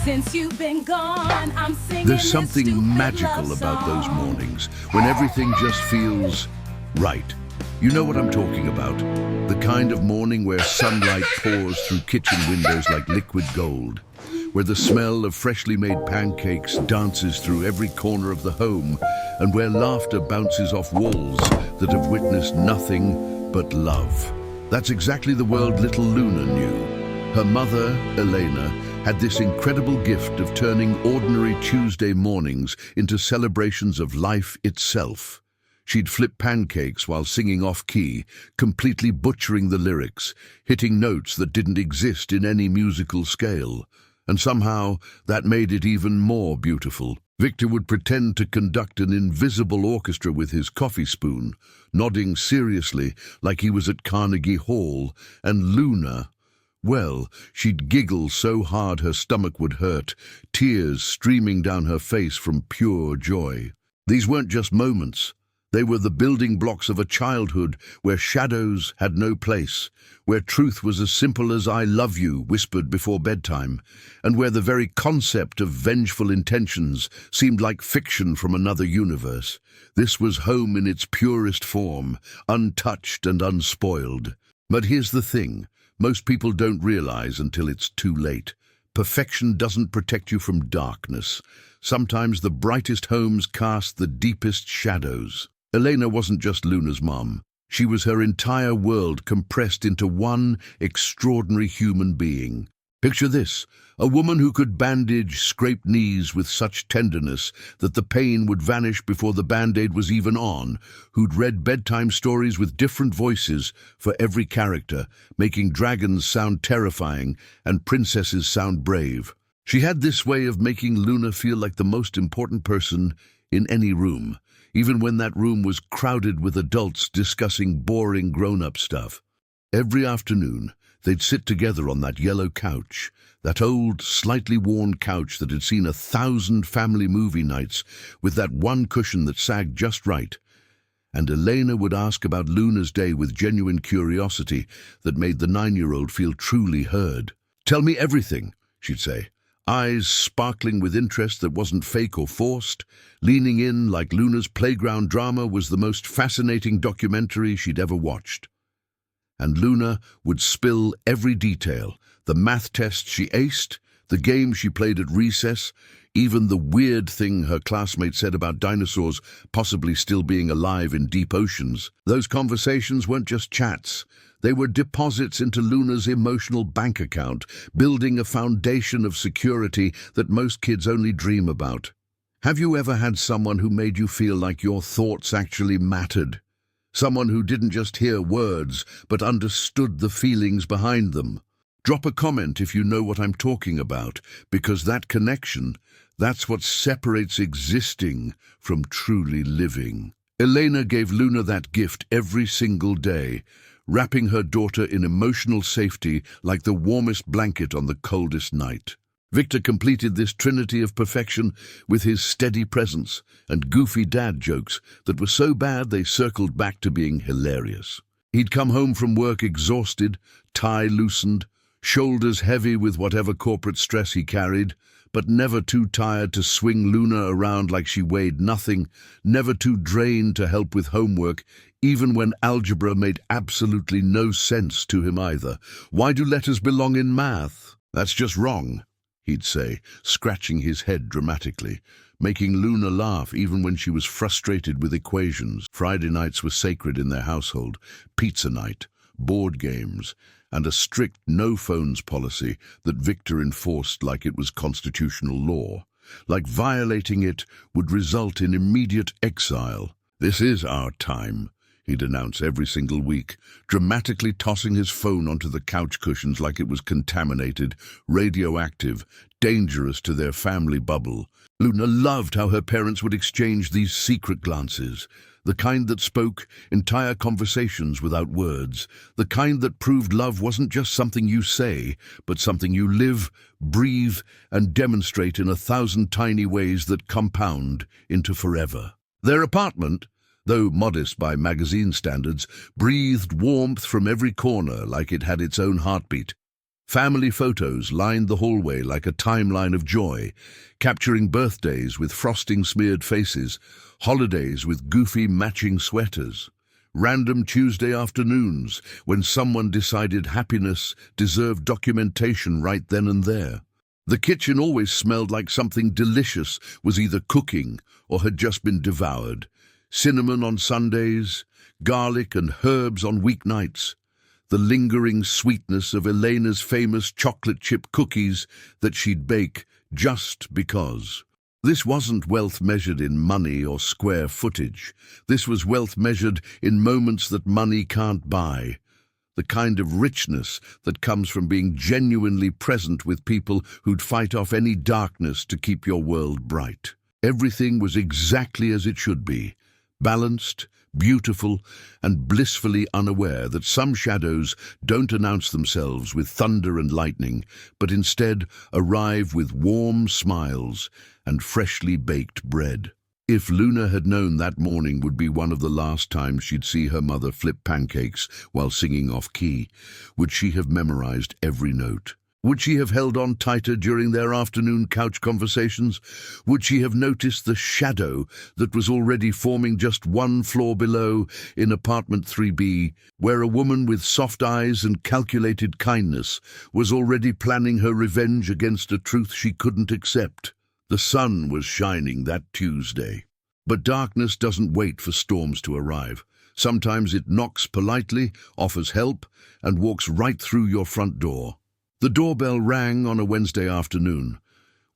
Since you've been gone, I'm singing There's this something stupid magical love about those song. mornings when everything just feels right. You know what I'm talking about. The kind of morning where sunlight pours through kitchen windows like liquid gold, where the smell of freshly made pancakes dances through every corner of the home, and where laughter bounces off walls that have witnessed nothing but love. That's exactly the world little Luna knew. Her mother, Elena, had this incredible gift of turning ordinary Tuesday mornings into celebrations of life itself. She'd flip pancakes while singing off-key, completely butchering the lyrics, hitting notes that didn't exist in any musical scale. And somehow, that made it even more beautiful. Victor would pretend to conduct an invisible orchestra with his coffee spoon, nodding seriously like he was at Carnegie Hall, and Luna, well, she'd giggle so hard her stomach would hurt, tears streaming down her face from pure joy. These weren't just moments. They were the building blocks of a childhood where shadows had no place, where truth was as simple as "I love you" whispered before bedtime, and where the very concept of vengeful intentions seemed like fiction from another universe. This was home in its purest form, untouched and unspoiled. But here's the thing. Most people don't realize until it's too late. Perfection doesn't protect you from darkness. Sometimes the brightest homes cast the deepest shadows. Elena wasn't just Luna's mom. She was her entire world compressed into one extraordinary human being. Picture this, a woman who could bandage scraped knees with such tenderness that the pain would vanish before the band-aid was even on, who'd read bedtime stories with different voices for every character, making dragons sound terrifying and princesses sound brave. She had this way of making Luna feel like the most important person in any room, even when that room was crowded with adults discussing boring grown-up stuff. Every afternoon, they'd sit together on that yellow couch, that old, slightly worn couch that had seen 1,000 family movie nights, with that one cushion that sagged just right. And Elena would ask about Luna's day with genuine curiosity that made the 9-year-old feel truly heard. "Tell me everything," she'd say, eyes sparkling with interest that wasn't fake or forced, leaning in like Luna's playground drama was the most fascinating documentary she'd ever watched. And Luna would spill every detail, the math test she aced, the game she played at recess, even the weird thing her classmates said about dinosaurs possibly still being alive in deep oceans. Those conversations weren't just chats. They were deposits into Luna's emotional bank account, building a foundation of security that most kids only dream about. Have you ever had someone who made you feel like your thoughts actually mattered? Someone who didn't just hear words, but understood the feelings behind them? Drop a comment if you know what I'm talking about, because that connection, that's what separates existing from truly living. Elena gave Luna that gift every single day, wrapping her daughter in emotional safety like the warmest blanket on the coldest night. Victor completed this trinity of perfection with his steady presence and goofy dad jokes that were so bad they circled back to being hilarious. He'd come home from work exhausted, tie loosened, shoulders heavy with whatever corporate stress he carried, but never too tired to swing Luna around like she weighed nothing, never too drained to help with homework, even when algebra made absolutely no sense to him either. "Why do letters belong in math? That's just wrong," he'd say, scratching his head dramatically, making Luna laugh even when she was frustrated with equations. Friday nights were sacred in their household. Pizza night, board games, and a strict no-phones policy that Victor enforced like it was constitutional law. Like violating it would result in immediate exile. "This is our time," he'd announce every single week, dramatically tossing his phone onto the couch cushions like it was contaminated, radioactive, dangerous to their family bubble. Luna loved how her parents would exchange these secret glances, the kind that spoke entire conversations without words, the kind that proved love wasn't just something you say, but something you live, breathe, and demonstrate in 1,000 tiny ways that compound into forever. Their apartment, though modest by magazine standards, breathed warmth from every corner like it had its own heartbeat. Family photos lined the hallway like a timeline of joy, capturing birthdays with frosting-smeared faces, holidays with goofy matching sweaters, random Tuesday afternoons when someone decided happiness deserved documentation right then and there. The kitchen always smelled like something delicious was either cooking or had just been devoured. Cinnamon on Sundays, garlic and herbs on weeknights. The lingering sweetness of Elena's famous chocolate chip cookies that she'd bake just because. This wasn't wealth measured in money or square footage. This was wealth measured in moments that money can't buy. The kind of richness that comes from being genuinely present with people who'd fight off any darkness to keep your world bright. Everything was exactly as it should be, balanced, beautiful, and blissfully unaware that some shadows don't announce themselves with thunder and lightning, but instead arrive with warm smiles and freshly baked bread. If Luna had known that morning would be one of the last times she'd see her mother flip pancakes while singing off-key, would she have memorized every note? Would she have held on tighter during their afternoon couch conversations? Would she have noticed the shadow that was already forming just one floor below in apartment 3B, where a woman with soft eyes and calculated kindness was already planning her revenge against a truth she couldn't accept? The sun was shining that Tuesday. But darkness doesn't wait for storms to arrive. Sometimes it knocks politely, offers help, and walks right through your front door. The doorbell rang on a Wednesday afternoon,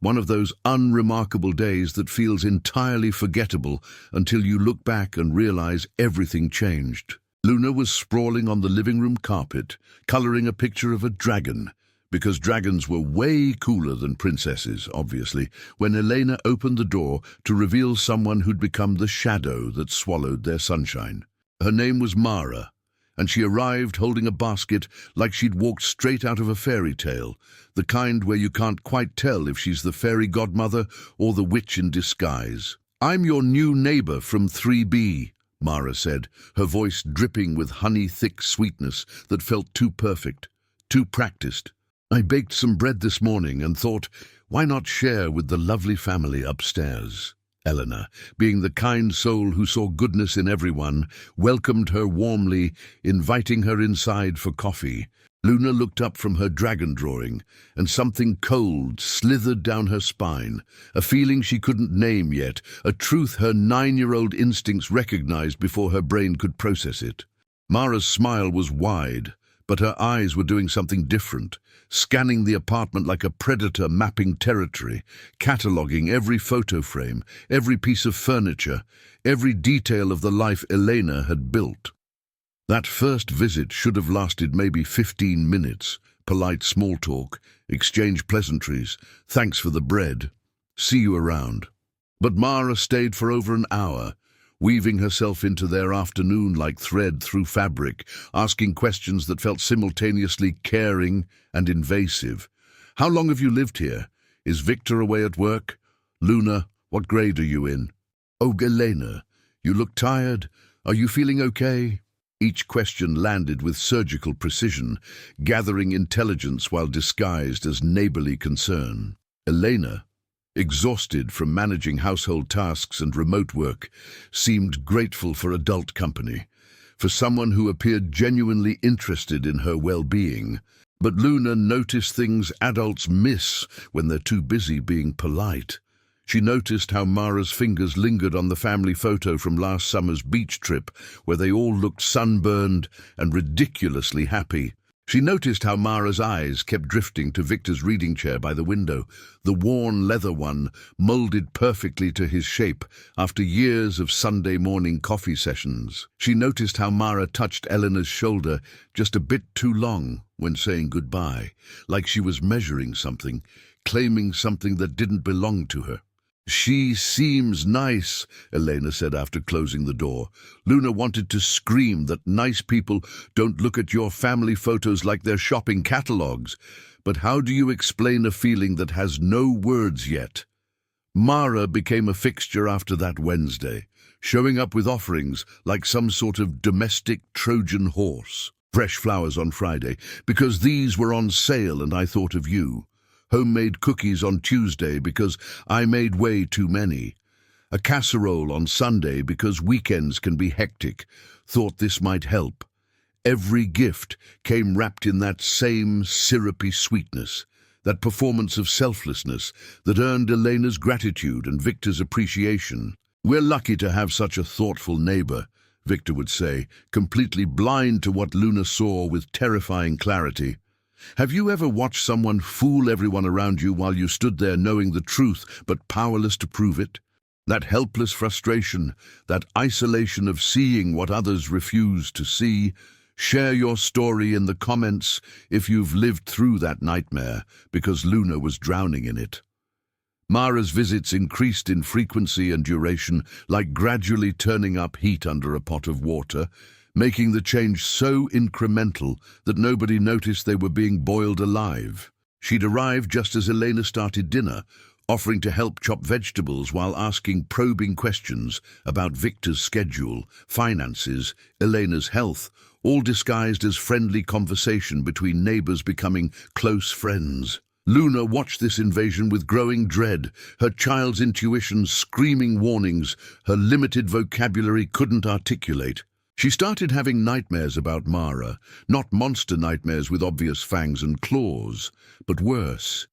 one of those unremarkable days that feels entirely forgettable until you look back and realize everything changed. Luna was sprawling on the living room carpet, coloring a picture of a dragon, because dragons were way cooler than princesses, obviously, when Elena opened the door to reveal someone who'd become the shadow that swallowed their sunshine. Her name was Mara, and she arrived holding a basket like she'd walked straight out of a fairy tale, the kind where you can't quite tell if she's the fairy godmother or the witch in disguise. "I'm your new neighbor from 3B, Mara said, her voice dripping with honey-thick sweetness that felt too perfect, too practiced. "I baked some bread this morning and thought, why not share with the lovely family upstairs?" Eleanor, being the kind soul who saw goodness in everyone, welcomed her warmly, inviting her inside for coffee. Luna looked up from her dragon drawing, and something cold slithered down her spine, a feeling she couldn't name yet, a truth her 9-year-old instincts recognized before her brain could process it. Mara's smile was wide, but her eyes were doing something different, scanning the apartment like a predator mapping territory, cataloguing every photo frame, every piece of furniture, every detail of the life Elena had built. That first visit should have lasted maybe 15 minutes, polite small talk, exchange pleasantries, thanks for the bread, see you around. But Mara stayed for over an hour, weaving herself into their afternoon like thread through fabric, asking questions that felt simultaneously caring and invasive. "How long have you lived here? Is Victor away at work? Luna, what grade are you in? Oh, Elena, you look tired. Are you feeling okay?" Each question landed with surgical precision, gathering intelligence while disguised as neighborly concern. Elena, exhausted from managing household tasks and remote work, seemed grateful for adult company, for someone who appeared genuinely interested in her well-being. But Luna noticed things adults miss when they're too busy being polite. She noticed how Mara's fingers lingered on the family photo from last summer's beach trip, where they all looked sunburned and ridiculously happy. She noticed how Mara's eyes kept drifting to Victor's reading chair by the window, the worn leather one molded perfectly to his shape after years of Sunday morning coffee sessions. She noticed how Mara touched Eleanor's shoulder just a bit too long when saying goodbye, like she was measuring something, claiming something that didn't belong to her. "She seems nice," Elena said after closing the door. Luna wanted to scream that nice people don't look at your family photos like they're shopping catalogs. But how do you explain a feeling that has no words yet? Mara became a fixture after that Wednesday, showing up with offerings like some sort of domestic Trojan horse. Fresh flowers on Friday, because these were on sale and I thought of you. Homemade cookies on Tuesday, because I made way too many. A casserole on Sunday, because weekends can be hectic. Thought this might help. Every gift came wrapped in that same syrupy sweetness, that performance of selflessness that earned Elena's gratitude and Victor's appreciation. "We're lucky to have such a thoughtful neighbor," Victor would say, completely blind to what Luna saw with terrifying clarity. Have you ever watched someone fool everyone around you while you stood there knowing the truth but powerless to prove it? That helpless frustration, that isolation of seeing what others refuse to see. Share your story in the comments if you've lived through that nightmare, because Luna was drowning in it. Mara's visits increased in frequency and duration, like gradually turning up heat under a pot of water, making the change so incremental that nobody noticed they were being boiled alive. She'd arrived just as Elena started dinner, offering to help chop vegetables while asking probing questions about Victor's schedule, finances, Elena's health, all disguised as friendly conversation between neighbors becoming close friends. Luna watched this invasion with growing dread, her child's intuition screaming warnings her limited vocabulary couldn't articulate. She started having nightmares about Mara, not monster nightmares with obvious fangs and claws, but worse.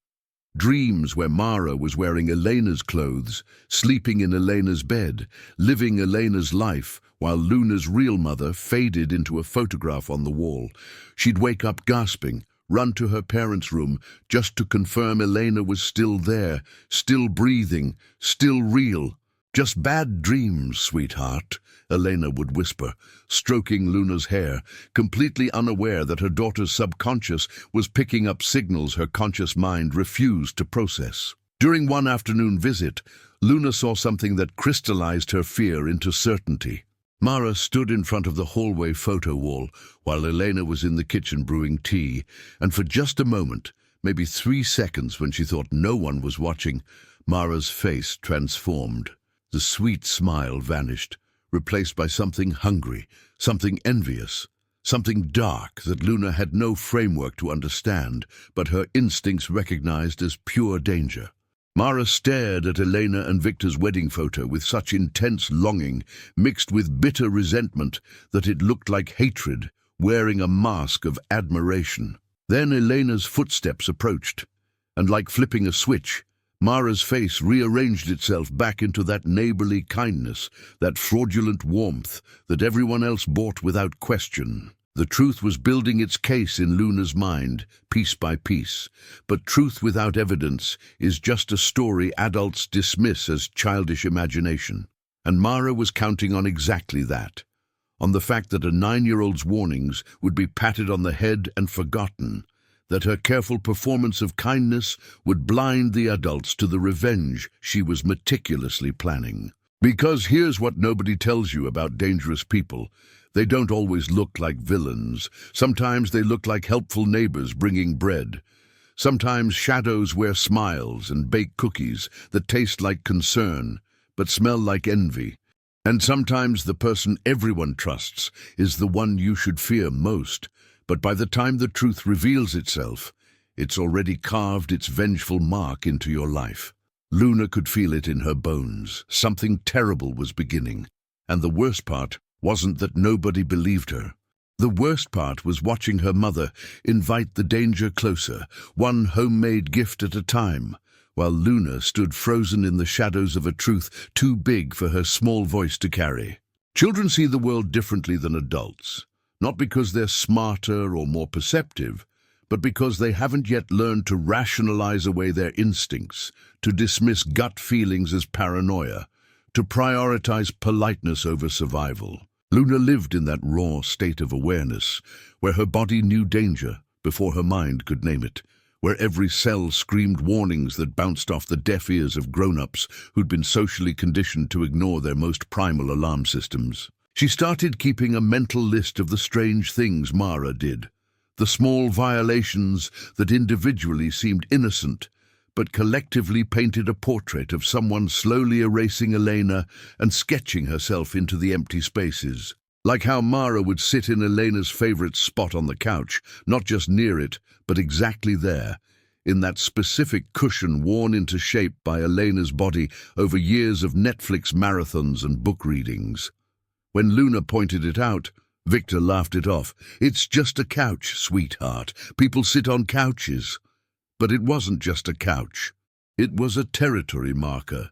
Dreams where Mara was wearing Elena's clothes, sleeping in Elena's bed, living Elena's life, while Luna's real mother faded into a photograph on the wall. She'd wake up gasping, run to her parents' room just to confirm Elena was still there, still breathing, still real. "Just bad dreams, sweetheart," Elena would whisper, stroking Luna's hair, completely unaware that her daughter's subconscious was picking up signals her conscious mind refused to process. During one afternoon visit, Luna saw something that crystallized her fear into certainty. Mara stood in front of the hallway photo wall while Elena was in the kitchen brewing tea, and for just a moment, maybe 3 seconds when she thought no one was watching, Mara's face transformed. The sweet smile vanished, replaced by something hungry, something envious, something dark that Luna had no framework to understand, but her instincts recognized as pure danger. Mara stared at Elena and Victor's wedding photo with such intense longing, mixed with bitter resentment, that it looked like hatred, wearing a mask of admiration. Then Elena's footsteps approached, and like flipping a switch, Mara's face rearranged itself back into that neighborly kindness, that fraudulent warmth that everyone else bought without question. The truth was building its case in Luna's mind, piece by piece. But truth without evidence is just a story adults dismiss as childish imagination. And Mara was counting on exactly that. On the fact that a 9-year-old's warnings would be patted on the head and forgotten. That her careful performance of kindness would blind the adults to the revenge she was meticulously planning. Because here's what nobody tells you about dangerous people. They don't always look like villains. Sometimes they look like helpful neighbors bringing bread. Sometimes shadows wear smiles and bake cookies that taste like concern, but smell like envy. And sometimes the person everyone trusts is the one you should fear most. But by the time the truth reveals itself, it's already carved its vengeful mark into your life. Luna could feel it in her bones. Something terrible was beginning. And the worst part wasn't that nobody believed her. The worst part was watching her mother invite the danger closer, one homemade gift at a time, while Luna stood frozen in the shadows of a truth too big for her small voice to carry. Children see the world differently than adults. Not because they're smarter or more perceptive, but because they haven't yet learned to rationalize away their instincts, to dismiss gut feelings as paranoia, to prioritize politeness over survival. Luna lived in that raw state of awareness, where her body knew danger before her mind could name it, where every cell screamed warnings that bounced off the deaf ears of grown-ups who'd been socially conditioned to ignore their most primal alarm systems. She started keeping a mental list of the strange things Mara did, the small violations that individually seemed innocent, but collectively painted a portrait of someone slowly erasing Elena and sketching herself into the empty spaces. Like how Mara would sit in Elena's favorite spot on the couch, not just near it, but exactly there, in that specific cushion worn into shape by Elena's body over years of Netflix marathons and book readings. When Luna pointed it out, Victor laughed it off. "It's just a couch, sweetheart. People sit on couches." But it wasn't just a couch. It was a territory marker,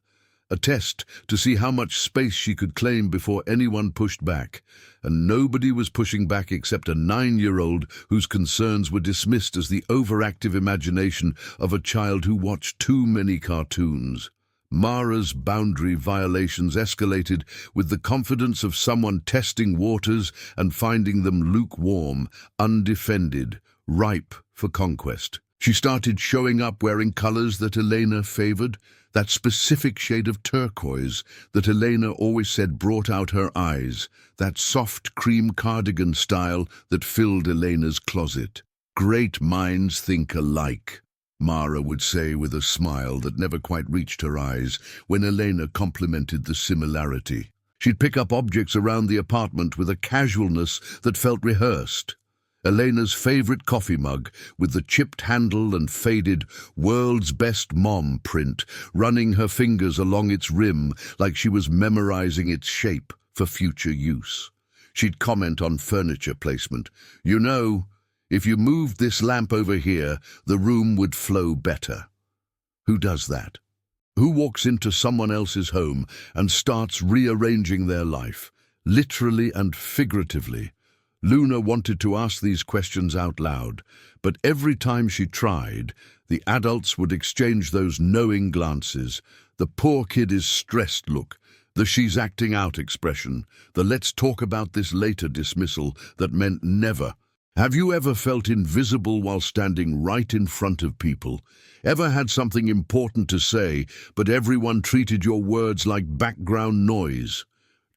a test to see how much space she could claim before anyone pushed back. And nobody was pushing back except a 9-year-old whose concerns were dismissed as the overactive imagination of a child who watched too many cartoons. Mara's boundary violations escalated with the confidence of someone testing waters and finding them lukewarm, undefended, ripe for conquest. She started showing up wearing colors that Elena favored, that specific shade of turquoise that Elena always said brought out her eyes, that soft cream cardigan style that filled Elena's closet. "Great minds think alike," Mara would say with a smile that never quite reached her eyes when Elena complimented the similarity. She'd pick up objects around the apartment with a casualness that felt rehearsed. Elena's favorite coffee mug with the chipped handle and faded "World's Best Mom" print running her fingers along its rim like she was memorizing its shape for future use. She'd comment on furniture placement. "You know, if you moved this lamp over here, the room would flow better." Who does that? Who walks into someone else's home and starts rearranging their life, literally and figuratively? Luna wanted to ask these questions out loud, but every time she tried, the adults would exchange those knowing glances, the "poor kid is stressed" look, the "she's acting out" expression, the "let's talk about this later" dismissal that meant never. Have you ever felt invisible while standing right in front of people? Ever had something important to say, but everyone treated your words like background noise?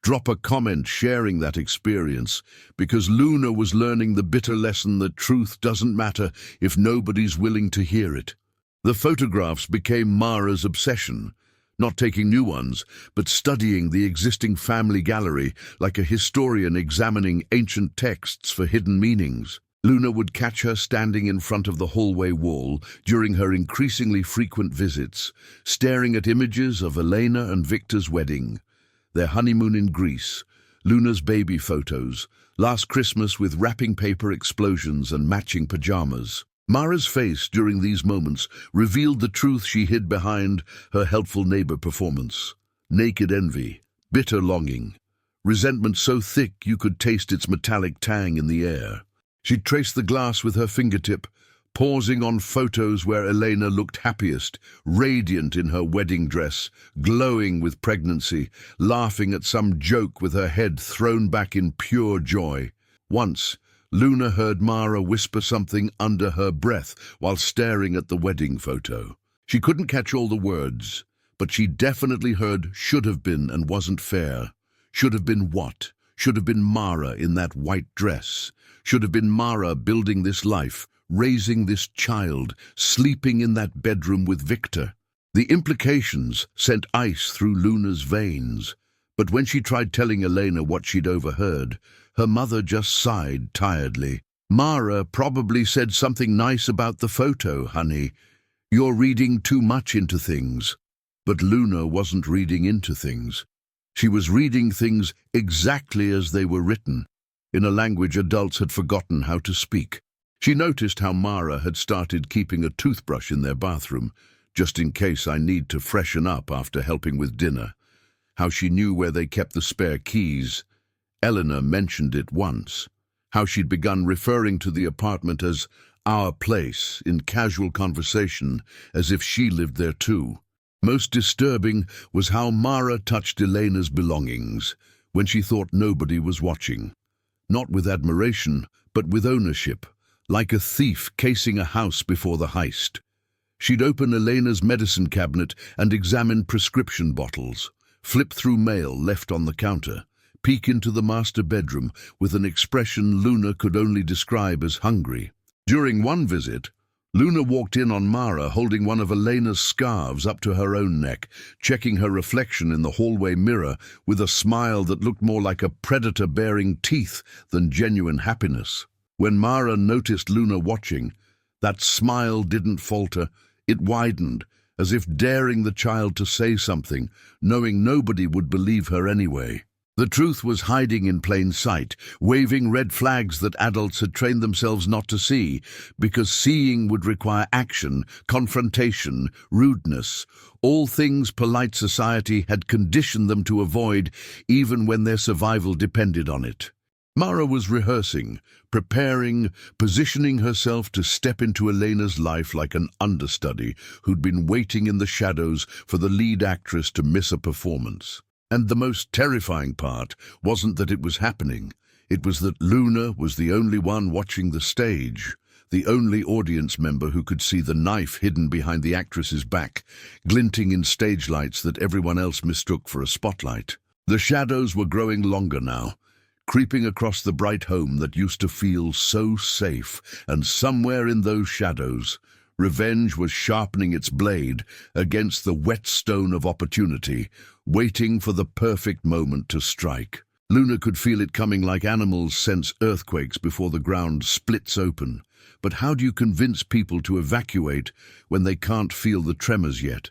Drop a comment sharing that experience, because Luna was learning the bitter lesson that truth doesn't matter if nobody's willing to hear it. The photographs became Mara's obsession, not taking new ones, but studying the existing family gallery like a historian examining ancient texts for hidden meanings. Luna would catch her standing in front of the hallway wall during her increasingly frequent visits, staring at images of Elena and Victor's wedding, their honeymoon in Greece, Luna's baby photos, last Christmas with wrapping paper explosions and matching pajamas. Mara's face during these moments revealed the truth she hid behind her helpful neighbor performance. Naked envy, bitter longing, resentment so thick you could taste its metallic tang in the air. She'd trace the glass with her fingertip, pausing on photos where Elena looked happiest, radiant in her wedding dress, glowing with pregnancy, laughing at some joke with her head thrown back in pure joy. Once, Luna heard Mara whisper something under her breath while staring at the wedding photo. She couldn't catch all the words, but she definitely heard "should have been" and "wasn't fair." Should have been what? Should have been Mara in that white dress. Should have been Mara building this life, raising this child, sleeping in that bedroom with Victor. The implications sent ice through Luna's veins. But when she tried telling Elena what she'd overheard, her mother just sighed tiredly. "Mara probably said something nice about the photo, honey. You're reading too much into things." But Luna wasn't reading into things. She was reading things exactly as they were written, in a language adults had forgotten how to speak. She noticed how Mara had started keeping a toothbrush in their bathroom, just in case I need to freshen up after helping with dinner. How she knew where they kept the spare keys. Eleanor mentioned it once. How she'd begun referring to the apartment as "our place" in casual conversation, as if she lived there too. Most disturbing was how Mara touched Elena's belongings when she thought nobody was watching. Not with admiration, but with ownership, like a thief casing a house before the heist. She'd open Elena's medicine cabinet and examine prescription bottles, flip through mail left on the counter, peek into the master bedroom with an expression Luna could only describe as hungry. During one visit, Luna walked in on Mara holding one of Elena's scarves up to her own neck, checking her reflection in the hallway mirror with a smile that looked more like a predator baring teeth than genuine happiness. When Mara noticed Luna watching, that smile didn't falter. It widened, as if daring the child to say something, knowing nobody would believe her anyway. The truth was hiding in plain sight, waving red flags that adults had trained themselves not to see, because seeing would require action, confrontation, rudeness, all things polite society had conditioned them to avoid, even when their survival depended on it. Mara was rehearsing, preparing, positioning herself to step into Elena's life like an understudy who'd been waiting in the shadows for the lead actress to miss a performance. And the most terrifying part wasn't that it was happening. It was that Luna was the only one watching the stage, the only audience member who could see the knife hidden behind the actress's back, glinting in stage lights that everyone else mistook for a spotlight. The shadows were growing longer now, creeping across the bright home that used to feel so safe, and somewhere in those shadows, revenge was sharpening its blade against the whetstone of opportunity, waiting for the perfect moment to strike. Luna could feel it coming like animals sense earthquakes before the ground splits open. But how do you convince people to evacuate when they can't feel the tremors yet?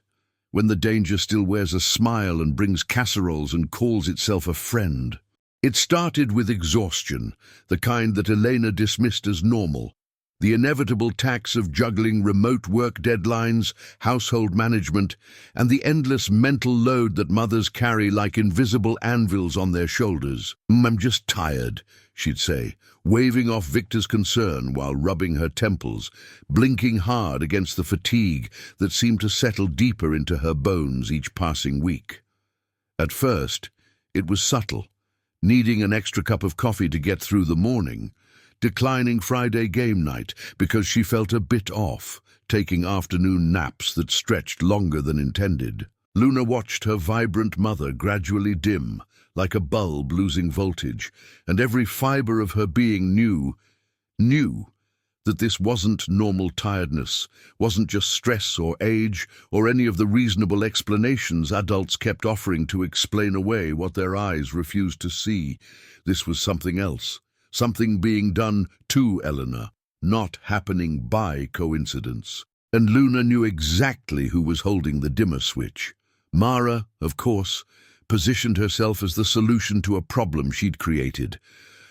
When the danger still wears a smile and brings casseroles and calls itself a friend? It started with exhaustion, the kind that Elena dismissed as normal. The inevitable tax of juggling remote work deadlines, household management, and the endless mental load that mothers carry like invisible anvils on their shoulders. I'm just tired," she'd say, waving off Victor's concern while rubbing her temples, blinking hard against the fatigue that seemed to settle deeper into her bones each passing week. At first, it was subtle, needing an extra cup of coffee to get through the morning, declining Friday game night because she felt a bit off, taking afternoon naps that stretched longer than intended. Luna watched her vibrant mother gradually dim, like a bulb losing voltage, and every fiber of her being knew that this wasn't normal tiredness, wasn't just stress or age or any of the reasonable explanations adults kept offering to explain away what their eyes refused to see. This was something else. Something being done to Eleanor, not happening by coincidence. And Luna knew exactly who was holding the dimmer switch. Mara, of course, positioned herself as the solution to a problem she'd created,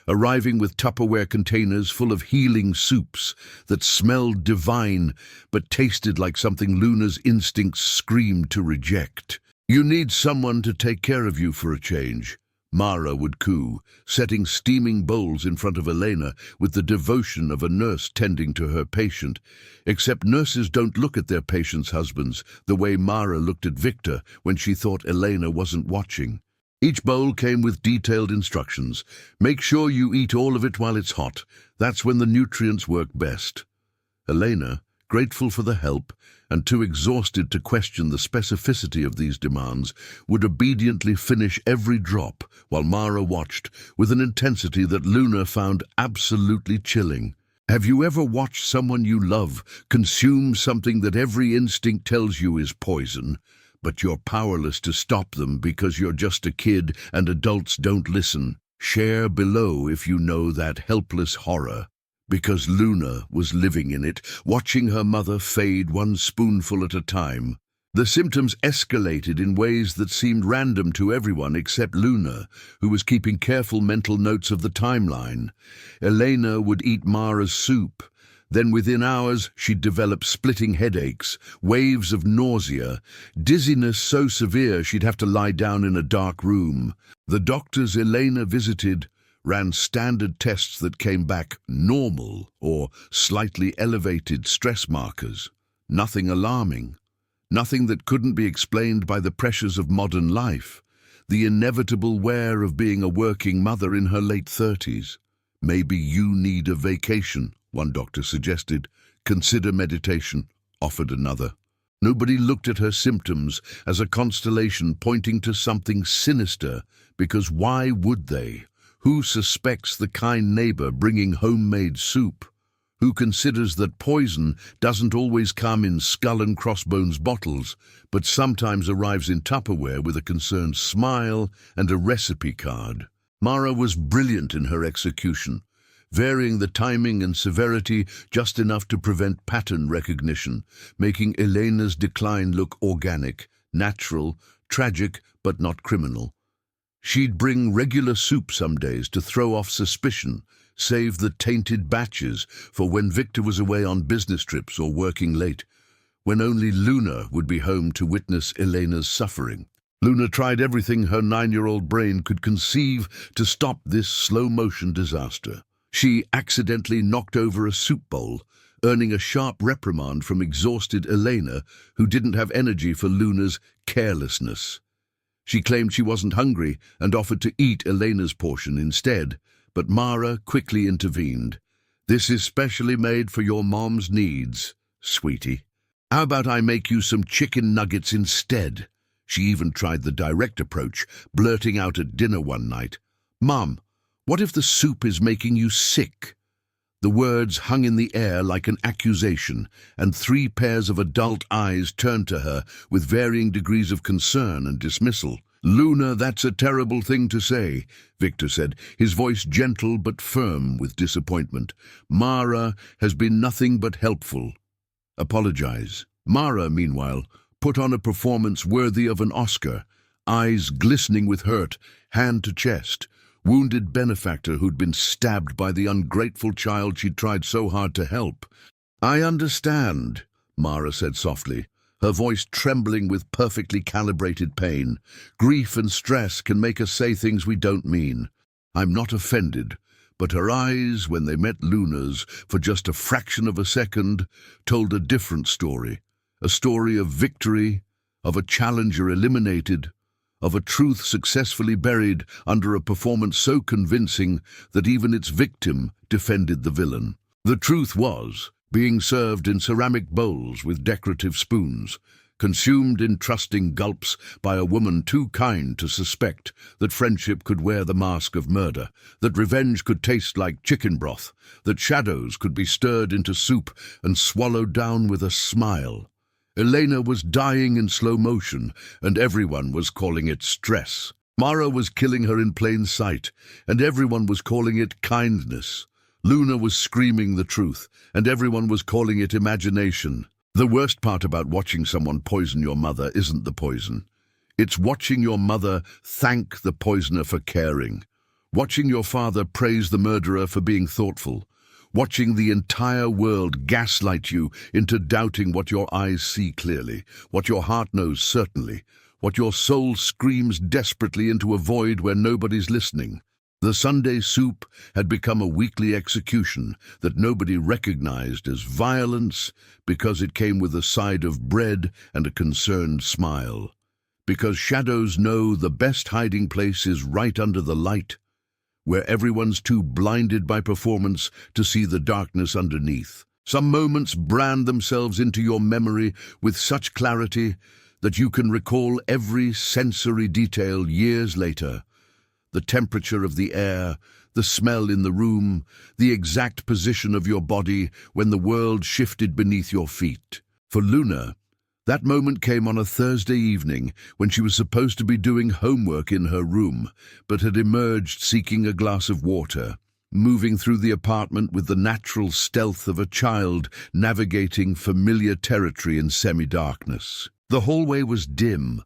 arriving with Tupperware containers full of healing soups that smelled divine but tasted like something Luna's instincts screamed to reject. "You need someone to take care of you for a change," Mara would coo, setting steaming bowls in front of Elena with the devotion of a nurse tending to her patient. Except nurses don't look at their patients' husbands the way Mara looked at Victor when she thought Elena wasn't watching. Each bowl came with detailed instructions. Make sure you eat all of it while it's hot. That's when the nutrients work best. Elena, grateful for the help and too exhausted to question the specificity of these demands, would obediently finish every drop while Mara watched with an intensity that Luna found absolutely chilling. Have you ever watched someone you love consume something that every instinct tells you is poison, but you're powerless to stop them because you're just a kid and adults don't listen? Share below if you know that helpless horror, because Luna was living in it, watching her mother fade one spoonful at a time. The symptoms escalated in ways that seemed random to everyone except Luna, who was keeping careful mental notes of the timeline. Elena would eat Mara's soup. Then within hours she'd develop splitting headaches, waves of nausea, dizziness so severe she'd have to lie down in a dark room. The doctors Elena visited ran standard tests that came back normal or slightly elevated stress markers. Nothing alarming. Nothing that couldn't be explained by the pressures of modern life, the inevitable wear of being a working mother in her late 30s. Maybe you need a vacation, one doctor suggested. Consider meditation, offered another. Nobody looked at her symptoms as a constellation pointing to something sinister, because why would they? Who suspects the kind neighbor bringing homemade soup? who considers that poison doesn't always come in skull and crossbones bottles, but sometimes arrives in Tupperware with a concerned smile and a recipe card. Mara was brilliant in her execution, varying the timing and severity just enough to prevent pattern recognition, making Elena's decline look organic, natural, tragic, but not criminal. She'd bring regular soup some days to throw off suspicion, save the tainted batches for when Victor was away on business trips or working late, when only Luna would be home to witness Elena's suffering. Luna tried everything her 9-year-old brain could conceive to stop this slow-motion disaster. She accidentally knocked over a soup bowl, earning a sharp reprimand from exhausted Elena, who didn't have energy for Luna's carelessness. She claimed she wasn't hungry and offered to eat Elena's portion instead, but Mara quickly intervened. "This is specially made for your mom's needs, sweetie. How about I make you some chicken nuggets instead?" She even tried the direct approach, blurting out at dinner one night, "Mom, what if the soup is making you sick?" The words hung in the air like an accusation, and 3 pairs of adult eyes turned to her with varying degrees of concern and dismissal. "Luna, that's a terrible thing to say," Victor said, his voice gentle but firm with disappointment. "Mara has been nothing but helpful. Apologize." Mara, meanwhile, put on a performance worthy of an Oscar, eyes glistening with hurt, hand to chest. Wounded benefactor who'd been stabbed by the ungrateful child she'd tried so hard to help. "I understand," Mara said softly, her voice trembling with perfectly calibrated pain. "Grief and stress can make us say things we don't mean. I'm not offended," but her eyes, when they met Luna's for just a fraction of a second, told a different story. A story of victory, of a challenger eliminated, of a truth successfully buried under a performance so convincing that even its victim defended the villain. The truth was being served in ceramic bowls with decorative spoons, consumed in trusting gulps by a woman too kind to suspect that friendship could wear the mask of murder, that revenge could taste like chicken broth, that shadows could be stirred into soup and swallowed down with a smile. Elena was dying in slow motion, and everyone was calling it stress. Mara was killing her in plain sight, and everyone was calling it kindness. Luna was screaming the truth, and everyone was calling it imagination. The worst part about watching someone poison your mother isn't the poison. It's watching your mother thank the poisoner for caring, watching your father praise the murderer for being thoughtful, watching the entire world gaslight you into doubting what your eyes see clearly, what your heart knows certainly, what your soul screams desperately into a void where nobody's listening. The Sunday soup had become a weekly execution that nobody recognized as violence because it came with a side of bread and a concerned smile. Because shadows know the best hiding place is right under the light, where everyone's too blinded by performance to see the darkness underneath. Some moments brand themselves into your memory with such clarity that you can recall every sensory detail years later. The temperature of the air, the smell in the room, the exact position of your body when the world shifted beneath your feet. For Luna, that moment came on a Thursday evening when she was supposed to be doing homework in her room, but had emerged seeking a glass of water, moving through the apartment with the natural stealth of a child navigating familiar territory in semi-darkness. The hallway was dim,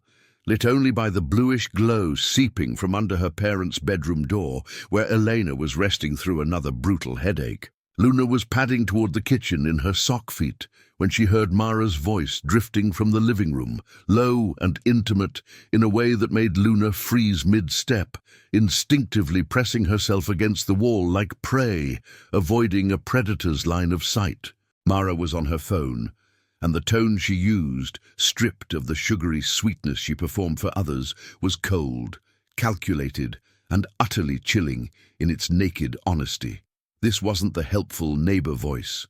lit only by the bluish glow seeping from under her parents' bedroom door, where Elena was resting through another brutal headache. Luna was padding toward the kitchen in her sock feet when she heard Mara's voice drifting from the living room, low and intimate, in a way that made Luna freeze mid-step, instinctively pressing herself against the wall like prey, avoiding a predator's line of sight. Mara was on her phone, and the tone she used, stripped of the sugary sweetness she performed for others, was cold, calculated, and utterly chilling in its naked honesty. This wasn't the helpful neighbor voice.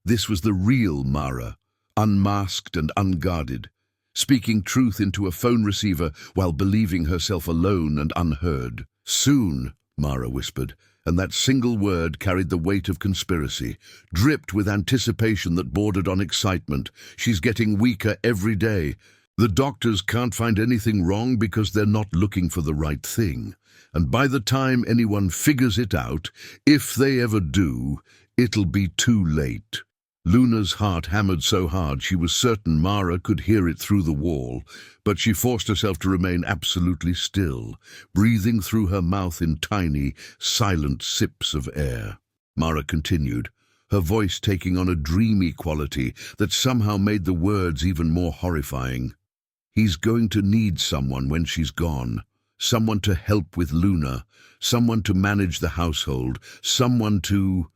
This was the real Mara, unmasked and unguarded, speaking truth into a phone receiver while believing herself alone and unheard. "Soon," Mara whispered, and that single word carried the weight of conspiracy, dripped with anticipation that bordered on excitement. She's getting weaker every day. The doctors can't find anything wrong because they're not looking for the right thing. And by the time anyone figures it out, if they ever do, it'll be too late. Luna's heart hammered so hard she was certain Mara could hear it through the wall, but she forced herself to remain absolutely still, breathing through her mouth in tiny, silent sips of air. Mara continued, her voice taking on a dreamy quality that somehow made the words even more horrifying. He's going to need someone when she's gone. Someone to help with Luna, someone to manage the household, someone to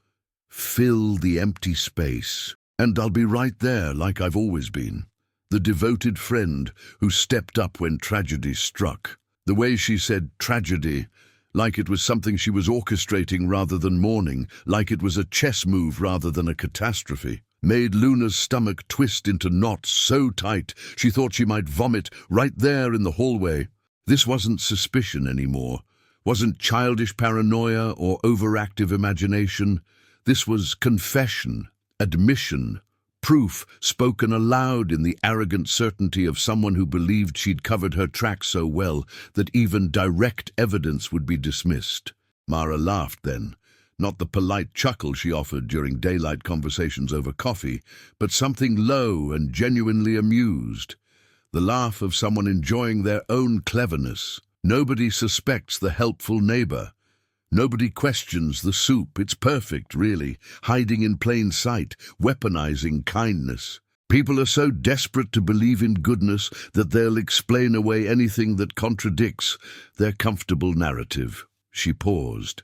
fill the empty space. And I'll be right there like I've always been. The devoted friend who stepped up when tragedy struck. The way she said tragedy, like it was something she was orchestrating rather than mourning, like it was a chess move rather than a catastrophe, made Luna's stomach twist into knots so tight she thought she might vomit right there in the hallway. This wasn't suspicion anymore, wasn't childish paranoia or overactive imagination. This was confession, admission, proof spoken aloud in the arrogant certainty of someone who believed she'd covered her tracks so well that even direct evidence would be dismissed. Mara laughed then, not the polite chuckle she offered during daylight conversations over coffee, but something low and genuinely amused. The laugh of someone enjoying their own cleverness. Nobody suspects the helpful neighbor. Nobody questions the soup. It's perfect, really, hiding in plain sight, weaponizing kindness. People are so desperate to believe in goodness that they'll explain away anything that contradicts their comfortable narrative. She paused,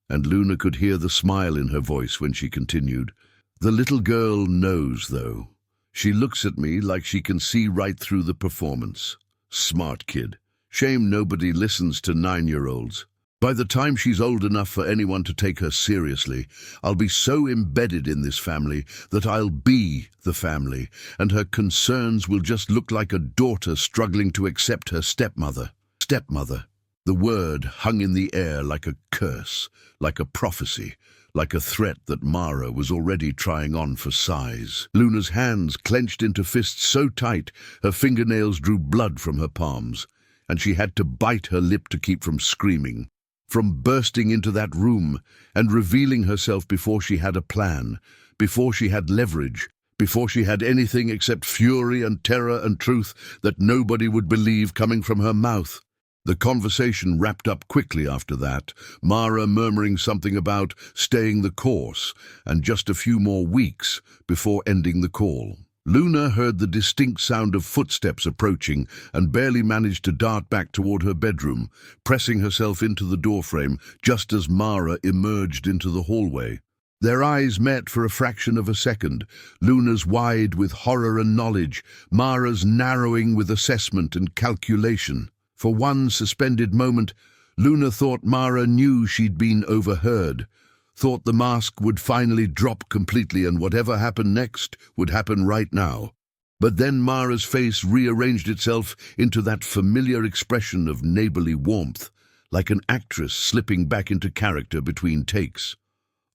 and Luna could hear the smile in her voice when she continued. The little girl knows, though. She looks at me like she can see right through the performance. Smart kid. Shame nobody listens to 9-year-olds. By the time she's old enough for anyone to take her seriously, I'll be so embedded in this family that I'll be the family, and her concerns will just look like a daughter struggling to accept her stepmother. Stepmother. The word hung in the air like a curse, like a prophecy, like a threat that Mara was already trying on for size. Luna's hands clenched into fists so tight her fingernails drew blood from her palms, and she had to bite her lip to keep from screaming. From bursting into that room and revealing herself before she had a plan, before she had leverage, before she had anything except fury and terror and truth that nobody would believe coming from her mouth. The conversation wrapped up quickly after that, Mara murmuring something about staying the course and just a few more weeks before ending the call. Luna heard the distinct sound of footsteps approaching and barely managed to dart back toward her bedroom, pressing herself into the doorframe just as Mara emerged into the hallway. Their eyes met for a fraction of a second, Luna's wide with horror and knowledge, Mara's narrowing with assessment and calculation. For one suspended moment, Luna thought Mara knew she'd been overheard, thought the mask would finally drop completely and whatever happened next would happen right now. But then Mara's face rearranged itself into that familiar expression of neighborly warmth, like an actress slipping back into character between takes.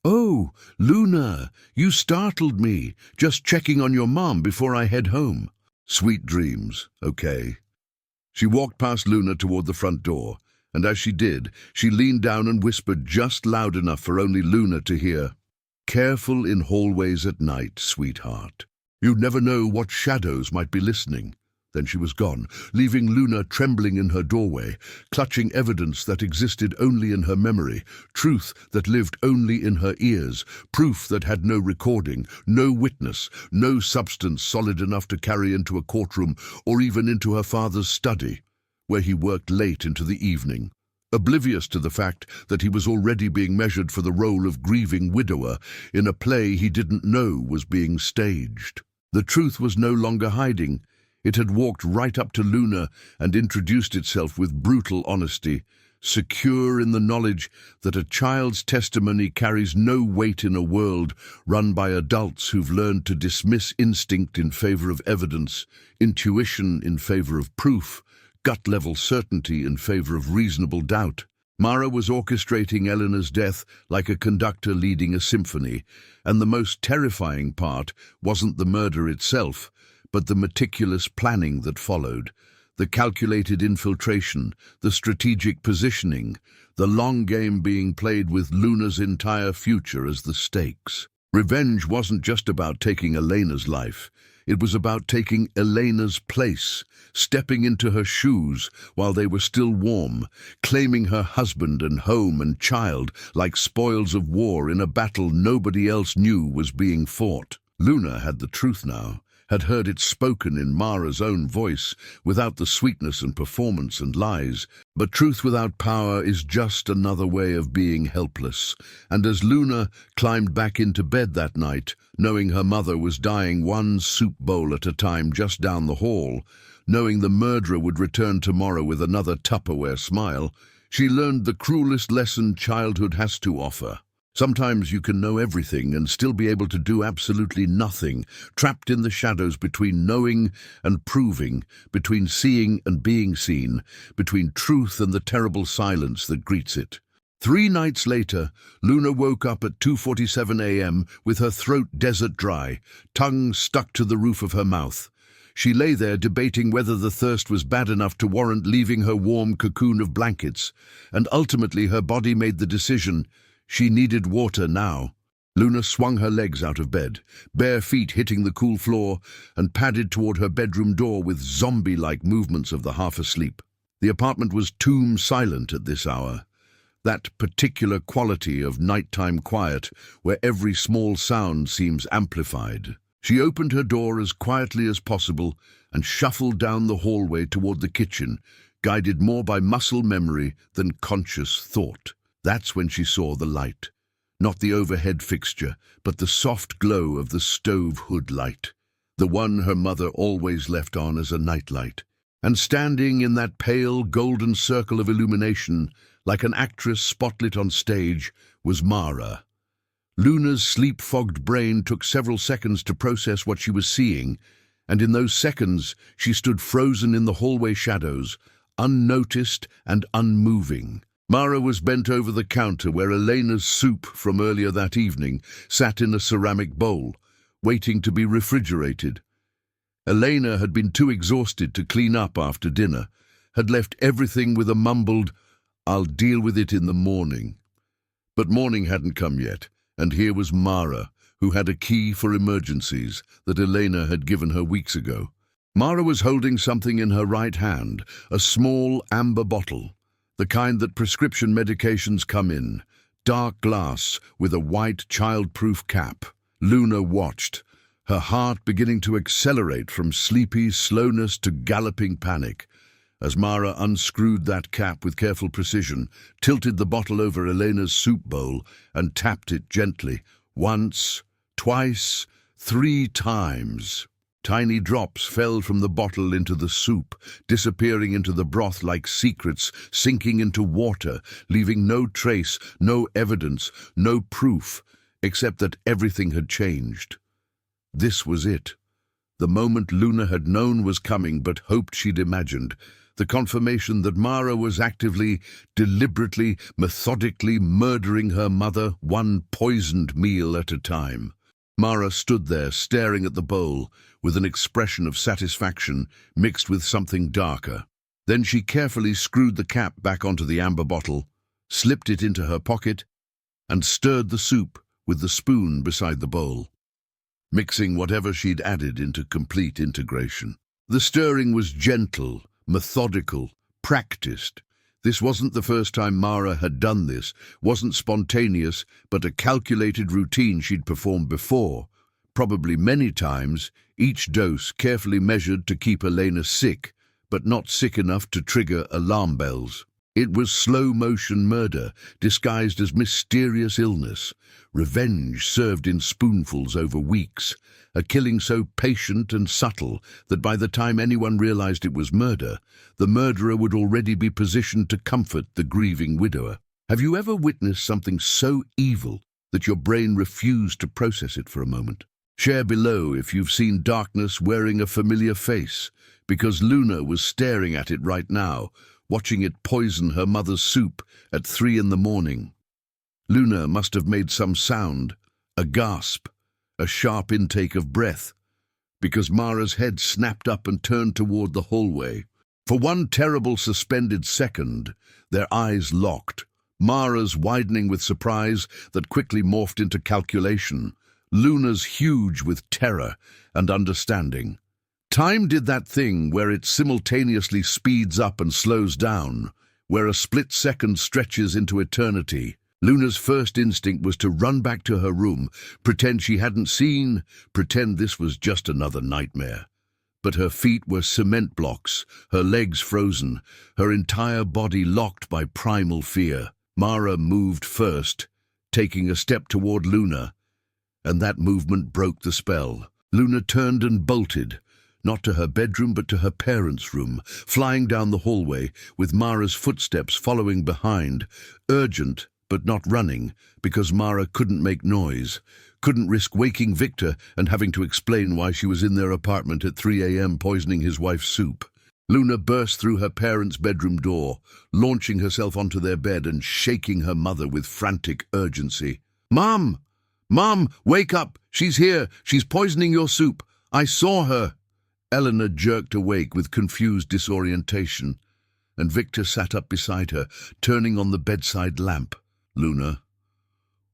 "Oh, Luna, you startled me, just checking on your mom before I head home." Sweet dreams, okay. She walked past Luna toward the front door, and as she did, she leaned down and whispered just loud enough for only Luna to hear. "Careful in hallways at night, sweetheart. You never know what shadows might be listening." Then she was gone, leaving Luna trembling in her doorway, clutching evidence that existed only in her memory, truth that lived only in her ears, proof that had no recording, no witness, no substance solid enough to carry into a courtroom or even into her father's study, where he worked late into the evening, oblivious to the fact that he was already being measured for the role of grieving widower in a play he didn't know was being staged. The truth was no longer hiding. It had walked right up to Luna and introduced itself with brutal honesty, secure in the knowledge that a child's testimony carries no weight in a world run by adults who've learned to dismiss instinct in favor of evidence, intuition in favor of proof, gut-level certainty in favor of reasonable doubt. Mara was orchestrating Eleanor's death like a conductor leading a symphony, and the most terrifying part wasn't the murder itself, but the meticulous planning that followed, the calculated infiltration, the strategic positioning, the long game being played with Luna's entire future as the stakes. Revenge wasn't just about taking Elena's life. It was about taking Elena's place, stepping into her shoes while they were still warm, claiming her husband and home and child like spoils of war in a battle nobody else knew was being fought. Luna had the truth now, had heard it spoken in Mara's own voice, without the sweetness and performance and lies. But truth without power is just another way of being helpless. And as Luna climbed back into bed that night, knowing her mother was dying one soup bowl at a time just down the hall, knowing the murderer would return tomorrow with another Tupperware smile, she learned the cruelest lesson childhood has to offer. Sometimes you can know everything and still be able to do absolutely nothing, trapped in the shadows between knowing and proving, between seeing and being seen, between truth and the terrible silence that greets it. 3 nights later, Luna woke up at 2:47 a.m. with her throat desert dry, tongue stuck to the roof of her mouth. She lay there debating whether the thirst was bad enough to warrant leaving her warm cocoon of blankets, and ultimately her body made the decision. She needed water now. Luna swung her legs out of bed, bare feet hitting the cool floor, and padded toward her bedroom door with zombie-like movements of the half-asleep. The apartment was tomb silent at this hour, that particular quality of nighttime quiet where every small sound seems amplified. She opened her door as quietly as possible and shuffled down the hallway toward the kitchen, guided more by muscle memory than conscious thought. That's when she saw the light. Not the overhead fixture, but the soft glow of the stove hood light, the one her mother always left on as a nightlight. And standing in that pale golden circle of illumination, like an actress spotlit on stage, was Mara. Luna's sleep-fogged brain took several seconds to process what she was seeing, and in those seconds she stood frozen in the hallway shadows, unnoticed and unmoving. Mara was bent over the counter where Elena's soup from earlier that evening sat in a ceramic bowl, waiting to be refrigerated. Elena had been too exhausted to clean up after dinner, had left everything with a mumbled, "I'll deal with it in the morning." But morning hadn't come yet, and here was Mara, who had a key for emergencies that Elena had given her weeks ago. Mara was holding something in her right hand, a small amber bottle, the kind that prescription medications come in, dark glass with a white child-proof cap. Luna watched, her heart beginning to accelerate from sleepy slowness to galloping panic, as Mara unscrewed that cap with careful precision, tilted the bottle over Elena's soup bowl, and tapped it gently, once, twice, 3 times. Tiny drops fell from the bottle into the soup, disappearing into the broth like secrets, sinking into water, leaving no trace, no evidence, no proof, except that everything had changed. This was it. The moment Luna had known was coming but hoped she'd imagined. The confirmation that Mara was actively, deliberately, methodically murdering her mother, one poisoned meal at a time. Mara stood there, staring at the bowl, with an expression of satisfaction mixed with something darker. Then she carefully screwed the cap back onto the amber bottle, slipped it into her pocket, and stirred the soup with the spoon beside the bowl, mixing whatever she'd added into complete integration. The stirring was gentle, methodical, practiced. This wasn't the first time Mara had done this, wasn't spontaneous, but a calculated routine she'd performed before, probably many times, each dose carefully measured to keep Elena sick, but not sick enough to trigger alarm bells. It was slow-motion murder, disguised as mysterious illness, revenge served in spoonfuls over weeks, a killing so patient and subtle that by the time anyone realized it was murder, the murderer would already be positioned to comfort the grieving widower. Have you ever witnessed something so evil that your brain refused to process it for a moment? Share below if you've seen darkness wearing a familiar face, because Luna was staring at it right now, watching it poison her mother's soup at 3 in the morning. Luna must have made some sound, a gasp, a sharp intake of breath, because Mara's head snapped up and turned toward the hallway. For one terrible suspended second, their eyes locked, Mara's widening with surprise that quickly morphed into calculation, Luna's huge with terror and understanding. Time did that thing where it simultaneously speeds up and slows down, where a split second stretches into eternity. Luna's first instinct was to run back to her room, pretend she hadn't seen, pretend this was just another nightmare. But her feet were cement blocks, her legs frozen, her entire body locked by primal fear. Mara moved first, taking a step toward Luna, and that movement broke the spell. Luna turned and bolted, not to her bedroom but to her parents' room, flying down the hallway, with Mara's footsteps following behind, urgent but not running, because Mara couldn't make noise, couldn't risk waking Victor and having to explain why she was in their apartment at 3 a.m. poisoning his wife's soup. Luna burst through her parents' bedroom door, launching herself onto their bed and shaking her mother with frantic urgency. "Mom! Mom, wake up! She's here! She's poisoning your soup! I saw her!" Eleanor jerked awake with confused disorientation, and Victor sat up beside her, turning on the bedside lamp. "Luna,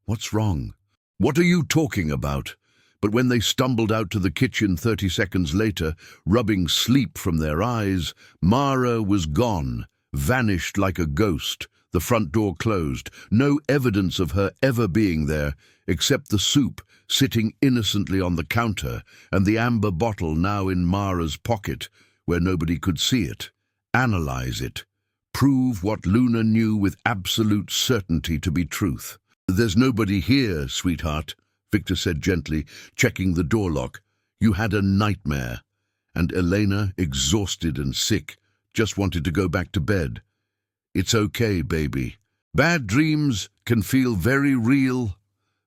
what's wrong? What are you talking about?" But when they stumbled out to the kitchen 30 seconds later, rubbing sleep from their eyes, Mara was gone, vanished like a ghost, the front door closed, no evidence of her ever being there, except the soup sitting innocently on the counter and the amber bottle now in Mara's pocket, where nobody could see it, analyze it, prove what Luna knew with absolute certainty to be truth. "There's nobody here, sweetheart," Victor said gently, checking the door lock. "You had a nightmare." And Elena, exhausted and sick, just wanted to go back to bed. "It's okay, baby. Bad dreams can feel very real."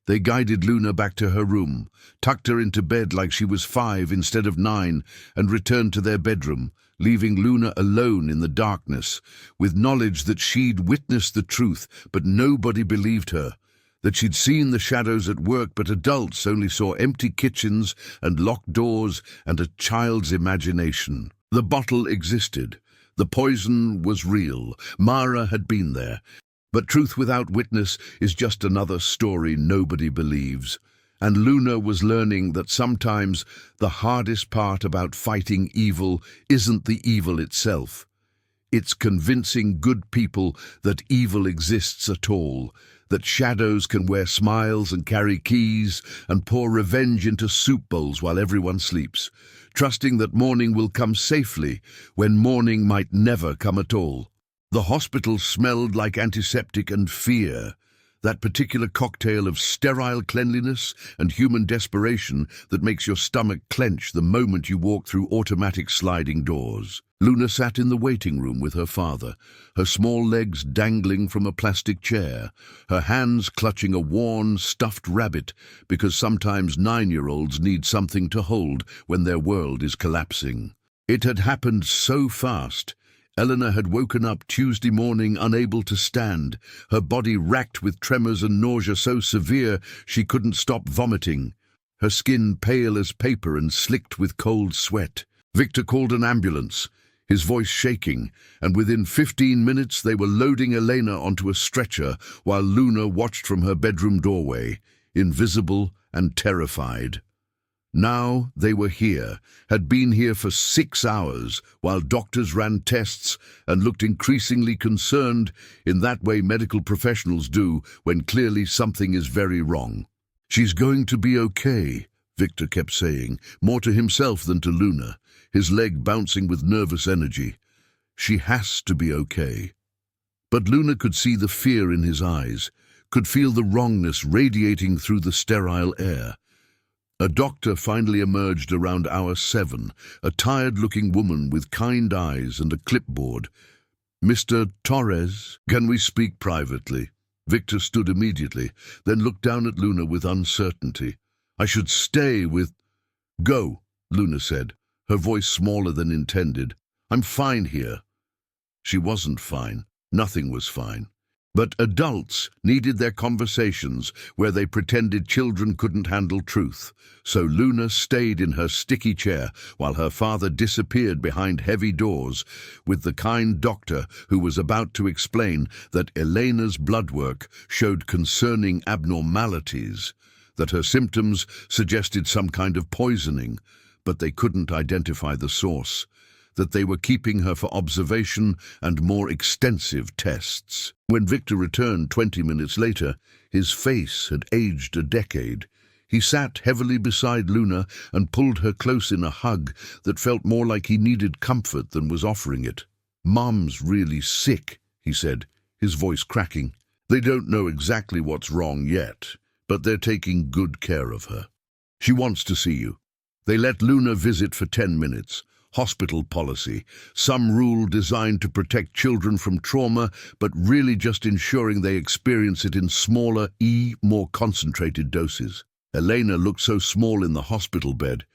They guided Luna back to her room, tucked her into bed like she was 5 instead of 9, and returned to their bedroom, leaving Luna alone in the darkness, with knowledge that she'd witnessed the truth, but nobody believed her, that she'd seen the shadows at work, but adults only saw empty kitchens and locked doors and a child's imagination. The bottle existed. The poison was real. Mara had been there. But truth without witness is just another story nobody believes. And Luna was learning that sometimes the hardest part about fighting evil isn't the evil itself. It's convincing good people that evil exists at all, that shadows can wear smiles and carry keys and pour revenge into soup bowls while everyone sleeps, trusting that morning will come safely when morning might never come at all. The hospital smelled like antiseptic and fear, that particular cocktail of sterile cleanliness and human desperation that makes your stomach clench the moment you walk through automatic sliding doors. Luna sat in the waiting room with her father, her small legs dangling from a plastic chair, her hands clutching a worn, stuffed rabbit, because sometimes 9-year-olds need something to hold when their world is collapsing. It had happened so fast. Eleanor had woken up Tuesday morning unable to stand, her body racked with tremors and nausea so severe she couldn't stop vomiting, her skin pale as paper and slicked with cold sweat. Victor called an ambulance, his voice shaking, and within 15 minutes they were loading Elena onto a stretcher while Luna watched from her bedroom doorway, invisible and terrified. Now they were here, had been here for 6 hours, while doctors ran tests and looked increasingly concerned in that way medical professionals do when clearly something is very wrong. "She's going to be okay," Victor kept saying, more to himself than to Luna, his leg bouncing with nervous energy. "She has to be okay." But Luna could see the fear in his eyes, could feel the wrongness radiating through the sterile air. A doctor finally emerged around hour 7, a tired-looking woman with kind eyes and a clipboard. "Mr. Torres, can we speak privately?" Victor stood immediately, then looked down at Luna with uncertainty. "I should stay with—" "Go," Luna said, her voice smaller than intended. "I'm fine here." She wasn't fine. Nothing was fine. But adults needed their conversations where they pretended children couldn't handle truth. So Luna stayed in her sticky chair while her father disappeared behind heavy doors with the kind doctor who was about to explain that Elena's blood work showed concerning abnormalities, that her symptoms suggested some kind of poisoning, but they couldn't identify the source, that they were keeping her for observation and more extensive tests. When Victor returned 20 minutes later, his face had aged a decade. He sat heavily beside Luna and pulled her close in a hug that felt more like he needed comfort than was offering it. "Mom's really sick," he said, his voice cracking. "They don't know exactly what's wrong yet, but they're taking good care of her. She wants to see you." They let Luna visit for 10 minutes. Hospital policy, some rule designed to protect children from trauma, but really just ensuring they experience it in smaller, more concentrated doses. Elena looked so small in the hospital bed,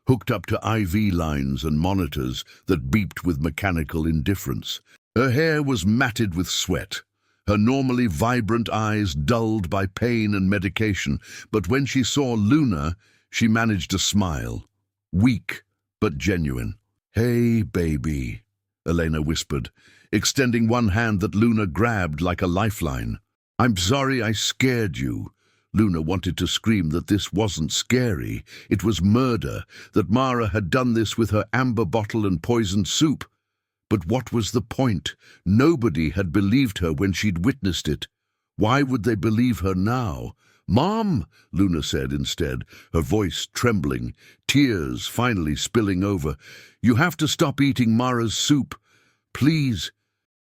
hooked up to IV lines and monitors that beeped with mechanical indifference. Her hair was matted with sweat, her normally vibrant eyes dulled by pain and medication, but when she saw Luna, she managed a smile, weak but genuine. "Hey, baby," Elena whispered, extending one hand that Luna grabbed like a lifeline. "I'm sorry I scared you." Luna wanted to scream that this wasn't scary, it was murder, that Mara had done this with her amber bottle and poisoned soup. But what was the point? Nobody had believed her when she'd witnessed it. Why would they believe her now? "Mom," Luna said instead, her voice trembling, tears finally spilling over. "You have to stop eating Mara's soup. Please.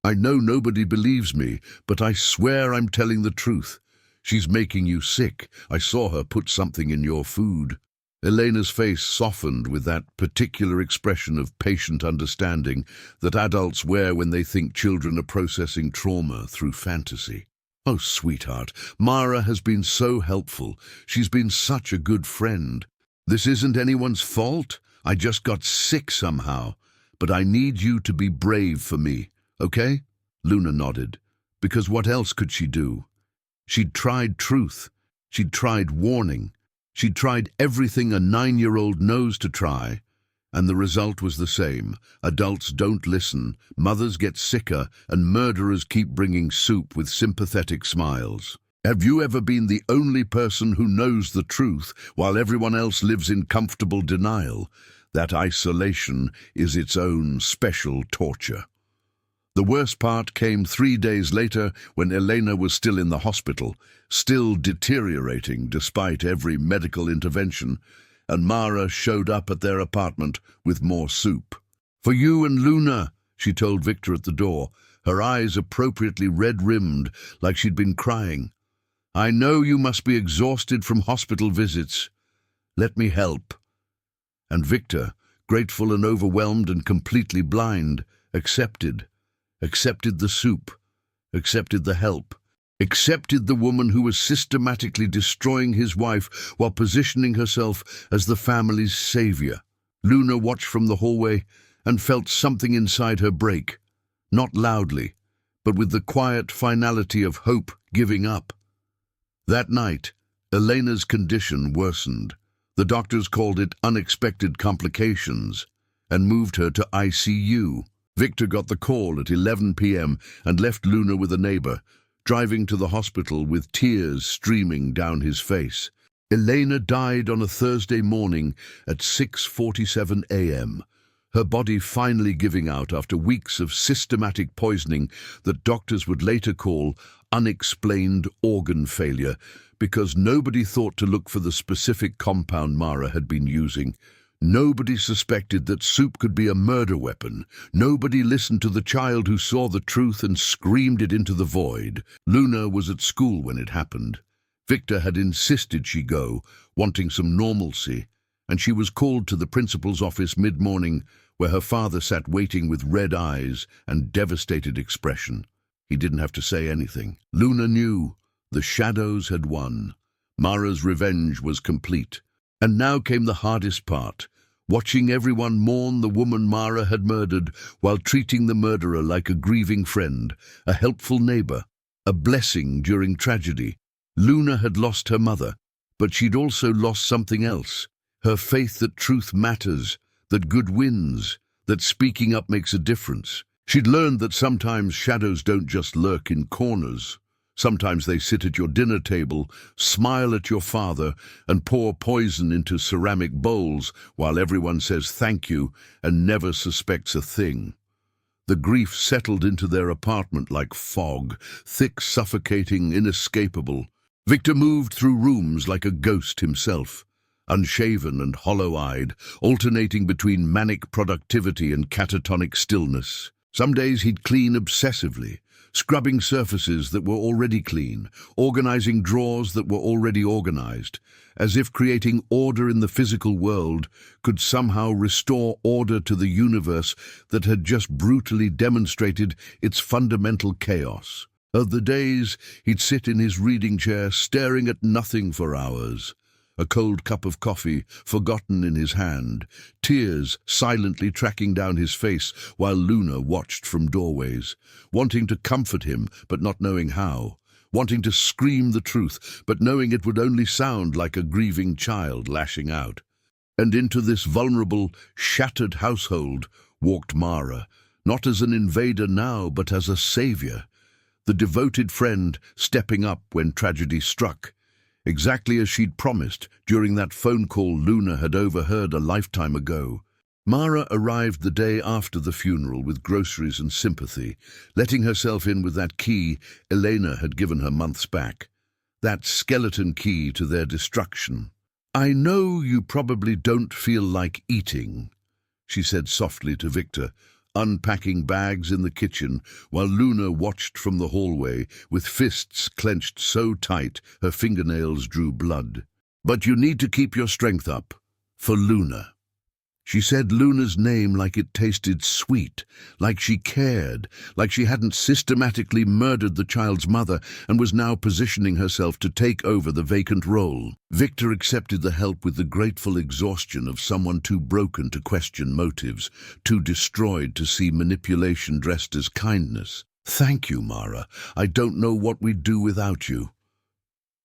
I know nobody believes me, but I swear I'm telling the truth. She's making you sick. I saw her put something in your food." Elena's face softened with that particular expression of patient understanding that adults wear when they think children are processing trauma through fantasy. "Oh, sweetheart, Mara has been so helpful. She's been such a good friend. This isn't anyone's fault. I just got sick somehow. But I need you to be brave for me, okay?" Luna nodded, because what else could she do? She'd tried truth. She'd tried warning. She'd tried everything a 9-year-old knows to try. And the result was the same. Adults don't listen, mothers get sicker, and murderers keep bringing soup with sympathetic smiles. Have you ever been the only person who knows the truth while everyone else lives in comfortable denial? That isolation is its own special torture. The worst part came 3 days later when Elena was still in the hospital, still deteriorating despite every medical intervention, and Mara showed up at their apartment with more soup. "For you and Luna," she told Victor at the door, her eyes appropriately red-rimmed like she'd been crying. "I know you must be exhausted from hospital visits. Let me help." And Victor, grateful and overwhelmed and completely blind, accepted the soup, accepted the help, accepted the woman who was systematically destroying his wife while positioning herself as the family's savior. Luna watched from the hallway and felt something inside her break, not loudly, but with the quiet finality of hope giving up. That night, Elena's condition worsened. The doctors called it unexpected complications and moved her to ICU. Victor got the call at 11 p.m. and left Luna with a neighbor, driving to the hospital with tears streaming down his face. Elena died on a Thursday morning at 6:47 a.m., her body finally giving out after weeks of systematic poisoning that doctors would later call unexplained organ failure, because nobody thought to look for the specific compound Mara had been using. Nobody suspected that soup could be a murder weapon. Nobody listened to the child who saw the truth and screamed it into the void. Luna was at school when it happened. Victor had insisted she go, wanting some normalcy, and she was called to the principal's office mid-morning, where her father sat waiting with red eyes and devastated expression. He didn't have to say anything. Luna knew. The shadows had won. Mara's revenge was complete. And now came the hardest part. watching everyone mourn the woman Mara had murdered while treating the murderer like a grieving friend, a helpful neighbor, a blessing during tragedy. Luna had lost her mother, but she'd also lost something else, her faith that truth matters, that good wins, that speaking up makes a difference. She'd learned that sometimes shadows don't just lurk in corners. Sometimes they sit at your dinner table, smile at your father, and pour poison into ceramic bowls while everyone says thank you and never suspects a thing. The grief settled into their apartment like fog, thick, suffocating, inescapable. Victor moved through rooms like a ghost himself, unshaven and hollow-eyed, alternating between manic productivity and catatonic stillness. Some days he'd clean obsessively, scrubbing surfaces that were already clean, organizing drawers that were already organized, as if creating order in the physical world could somehow restore order to the universe that had just brutally demonstrated its fundamental chaos. Other days, he'd sit in his reading chair, staring at nothing for hours, a cold cup of coffee forgotten in his hand, tears silently tracking down his face while Luna watched from doorways, wanting to comfort him but not knowing how, wanting to scream the truth but knowing it would only sound like a grieving child lashing out. And into this vulnerable, shattered household walked Mara, not as an invader now but as a savior, the devoted friend stepping up when tragedy struck. Exactly as she'd promised during that phone call Luna had overheard a lifetime ago. Mara arrived the day after the funeral with groceries and sympathy, letting herself in with that key Elena had given her months back. That skeleton key to their destruction. "I know you probably don't feel like eating," she said softly to Victor, unpacking bags in the kitchen while Luna watched from the hallway with fists clenched so tight her fingernails drew blood. "But you need to keep your strength up. For Luna." She said Luna's name like it tasted sweet, like she cared, like she hadn't systematically murdered the child's mother and was now positioning herself to take over the vacant role. Victor accepted the help with the grateful exhaustion of someone too broken to question motives, too destroyed to see manipulation dressed as kindness. "Thank you, Mara. I don't know what we'd do without you."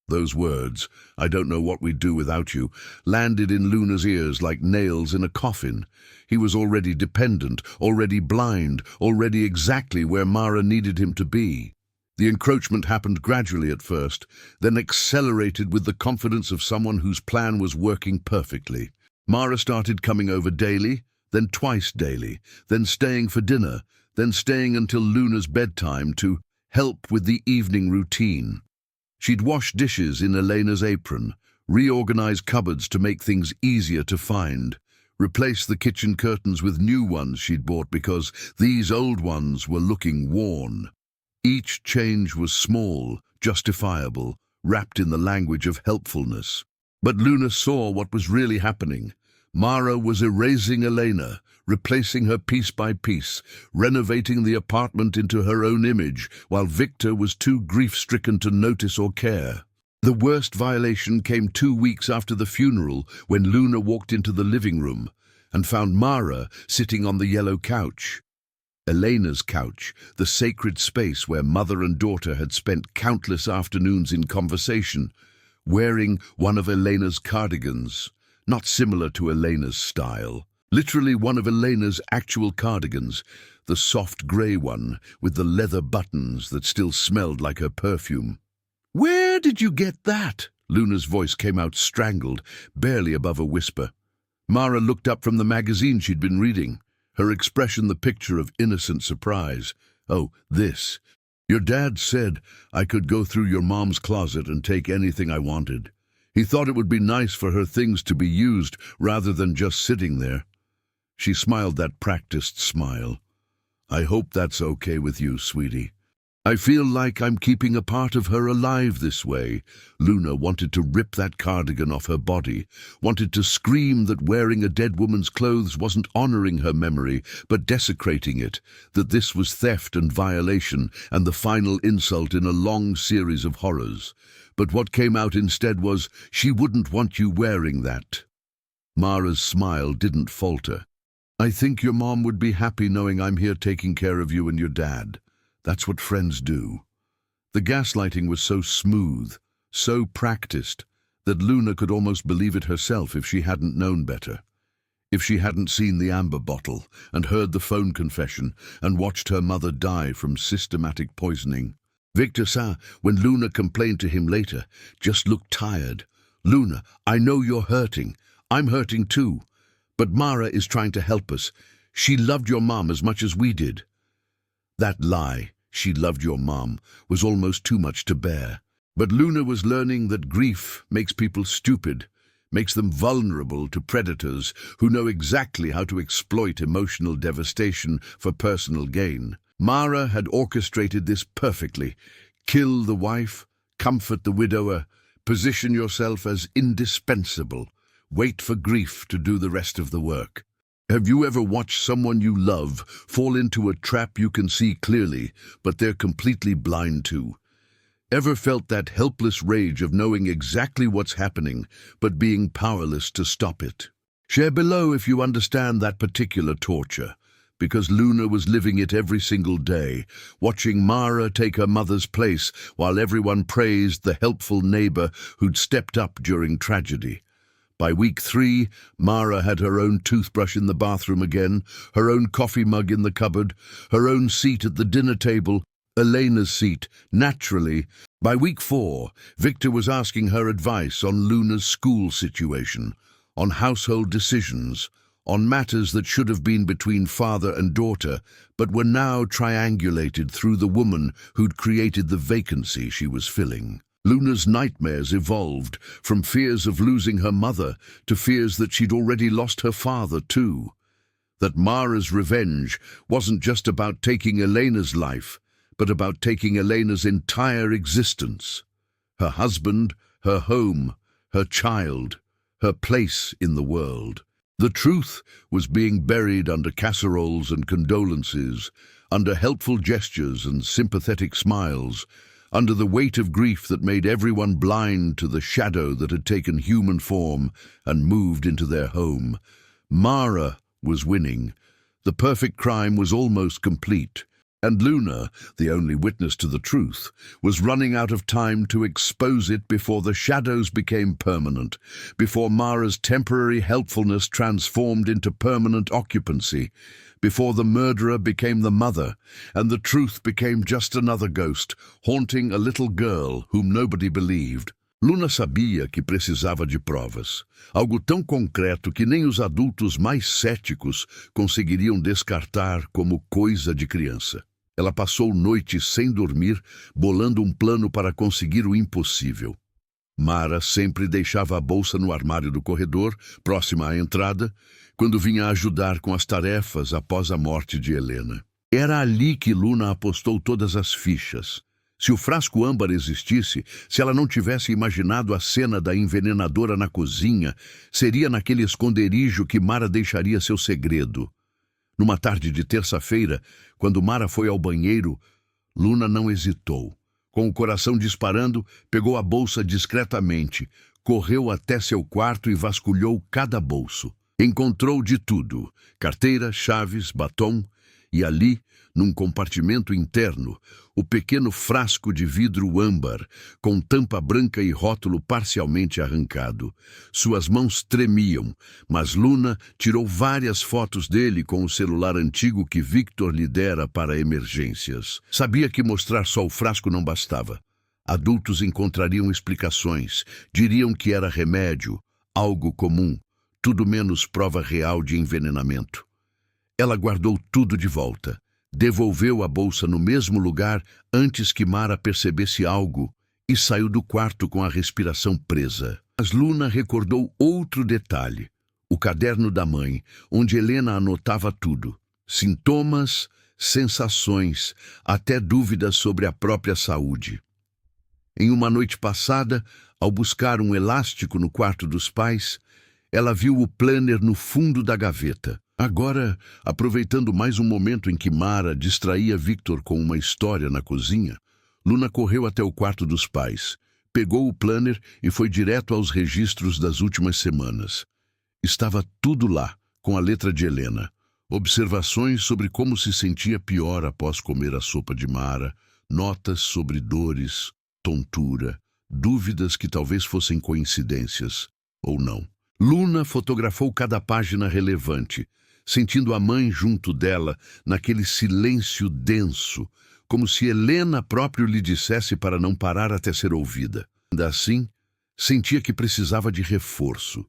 Those words, "I don't know what we'd do without you," landed in Luna's ears like nails in a coffin. He was already dependent, already blind, already exactly where Mara needed him to be. The encroachment happened gradually at first, then accelerated with the confidence of someone whose plan was working perfectly. Mara started coming over daily, then twice daily, then staying for dinner, then staying until Luna's bedtime to help with the evening routine. She'd wash dishes in Elena's apron, reorganize cupboards to make things easier to find, replace the kitchen curtains with new ones she'd bought because these old ones were looking worn. Each change was small, justifiable, wrapped in the language of helpfulness. But Luna saw what was really happening. Mara was erasing Elena, replacing her piece by piece, renovating the apartment into her own image, while Victor was too grief-stricken to notice or care. The worst violation came 2 weeks after the funeral, when Luna walked into the living room and found Mara sitting on the yellow couch. Elena's couch, the sacred space where mother and daughter had spent countless afternoons in conversation, wearing one of Elena's cardigans. Not similar to Elena's style. Literally one of Elena's actual cardigans, the soft grey one with the leather buttons that still smelled like her perfume. "Where did you get that?" Luna's voice came out strangled, barely above a whisper. Mara looked up from the magazine she'd been reading, her expression the picture of innocent surprise. "Oh, this. Your dad said I could go through your mom's closet and take anything I wanted. He thought it would be nice for her things to be used rather than just sitting there." She smiled that practiced smile. "I hope that's okay with you, sweetie. I feel like I'm keeping a part of her alive this way." Luna wanted to rip that cardigan off her body, wanted to scream that wearing a dead woman's clothes wasn't honoring her memory, but desecrating it, that this was theft and violation and the final insult in a long series of horrors. But what came out instead was, "She wouldn't want you wearing that." Mara's smile didn't falter. "I think your mom would be happy knowing I'm here taking care of you and your dad. That's what friends do." The gaslighting was so smooth, so practiced, that Luna could almost believe it herself if she hadn't known better. If she hadn't seen the amber bottle and heard the phone confession and watched her mother die from systematic poisoning. Victor saw, when Luna complained to him later, just looked tired. "Luna, I know you're hurting. I'm hurting too. But Mara is trying to help us. She loved your mom as much as we did." That lie, "she loved your mom," was almost too much to bear. But Luna was learning that grief makes people stupid, makes them vulnerable to predators who know exactly how to exploit emotional devastation for personal gain. Mara had orchestrated this perfectly. Kill the wife, comfort the widower, position yourself as indispensable. Wait for grief to do the rest of the work. Have you ever watched someone you love fall into a trap you can see clearly, but they're completely blind to? Ever felt that helpless rage of knowing exactly what's happening, but being powerless to stop it? Share below if you understand that particular torture, because Luna was living it every single day, watching Mara take her mother's place while everyone praised the helpful neighbor who'd stepped up during tragedy. By week 3, Mara had her own toothbrush in the bathroom again, her own coffee mug in the cupboard, her own seat at the dinner table, Elena's seat, naturally. By week 4, Victor was asking her advice on Luna's school situation, on household decisions, on matters that should have been between father and daughter, but were now triangulated through the woman who'd created the vacancy she was filling. Luna's nightmares evolved from fears of losing her mother to fears that she'd already lost her father too. That Mara's revenge wasn't just about taking Elena's life, but about taking Elena's entire existence. Her husband, her home, her child, her place in the world. The truth was being buried under casseroles and condolences, under helpful gestures and sympathetic smiles, under the weight of grief that made everyone blind to the shadow that had taken human form and moved into their home. Mara was winning. The perfect crime was almost complete. And Luna, the only witness to the truth, was running out of time to expose it before the shadows became permanent, before Mara's temporary helpfulness transformed into permanent occupancy, before the murderer became the mother, and the truth became just another ghost, haunting a little girl whom nobody believed. Luna sabia que precisava de provas, algo tão concreto que nem os adultos mais céticos conseguiriam descartar como coisa de criança. Ela passou noites sem dormir, bolando um plano para conseguir o impossível. Mara sempre deixava a bolsa no armário do corredor, próxima à entrada, quando vinha ajudar com as tarefas após a morte de Helena. Era ali que Luna apostou todas as fichas. Se o frasco âmbar existisse, se ela não tivesse imaginado a cena da envenenadora na cozinha, seria naquele esconderijo que Mara deixaria seu segredo. Numa tarde de terça-feira, quando Mara foi ao banheiro, Luna não hesitou. Com o coração disparando, pegou a bolsa discretamente, correu até seu quarto e vasculhou cada bolso. Encontrou de tudo: carteira, chaves, batom, e ali, num compartimento interno, o pequeno frasco de vidro âmbar, com tampa branca e rótulo parcialmente arrancado. Suas mãos tremiam, mas Luna tirou várias fotos dele com o celular antigo que Victor lhe dera para emergências. Sabia que mostrar só o frasco não bastava. Adultos encontrariam explicações, diriam que era remédio, algo comum, tudo menos prova real de envenenamento. Ela guardou tudo de volta. Devolveu a bolsa no mesmo lugar antes que Mara percebesse algo e saiu do quarto com a respiração presa. Mas Luna recordou outro detalhe: o caderno da mãe, onde Helena anotava tudo. Sintomas, sensações, até dúvidas sobre a própria saúde. Em uma noite passada, ao buscar um elástico no quarto dos pais, ela viu o planner no fundo da gaveta. Agora, aproveitando mais um momento em que Mara distraía Victor com uma história na cozinha, Luna correu até o quarto dos pais, pegou o planner e foi direto aos registros das últimas semanas. Estava tudo lá, com a letra de Helena. Observações sobre como se sentia pior após comer a sopa de Mara, notas sobre dores, tontura, dúvidas que talvez fossem coincidências, ou não. Luna fotografou cada página relevante, sentindo a mãe junto dela, naquele silêncio denso, como se Helena próprio lhe dissesse para não parar até ser ouvida. Ainda assim, sentia que precisava de reforço.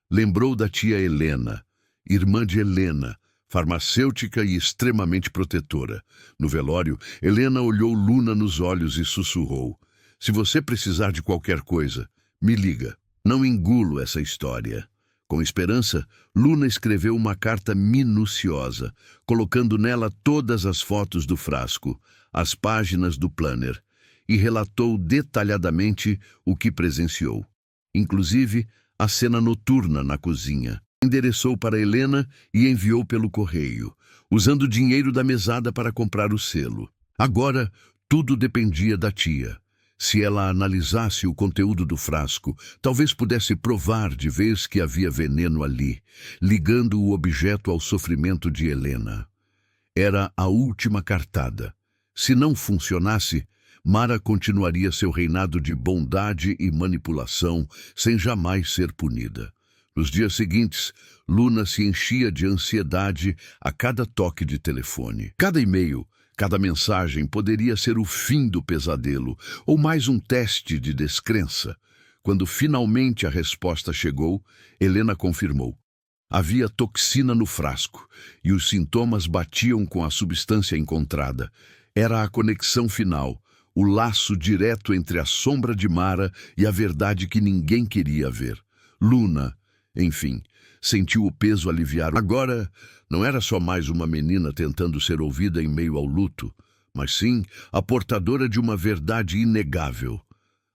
Lembrou da tia Helena, irmã de Helena, farmacêutica e extremamente protetora. No velório, Helena olhou Luna nos olhos e sussurrou: "Se você precisar de qualquer coisa, me liga. Não engulo essa história." Com esperança, Luna escreveu uma carta minuciosa, colocando nela todas as fotos do frasco, as páginas do planner, e relatou detalhadamente o que presenciou. Inclusive, a cena noturna na cozinha. Endereçou para Helena e enviou pelo correio, usando o dinheiro da mesada para comprar o selo. Agora, tudo dependia da tia. Se ela analisasse o conteúdo do frasco, talvez pudesse provar de vez que havia veneno ali, ligando o objeto ao sofrimento de Helena. Era a última cartada. Se não funcionasse, Mara continuaria seu reinado de bondade e manipulação, sem jamais ser punida. Nos dias seguintes, Luna se enchia de ansiedade a cada toque de telefone. Cada e-mail, cada mensagem poderia ser o fim do pesadelo, ou mais um teste de descrença. Quando finalmente a resposta chegou, Helena confirmou. Havia toxina no frasco, e os sintomas batiam com a substância encontrada. Era a conexão final, o laço direto entre a sombra de Mara e a verdade que ninguém queria ver. Luna, enfim, sentiu o peso aliviar. Agora, não era só mais uma menina tentando ser ouvida em meio ao luto, mas sim a portadora de uma verdade inegável.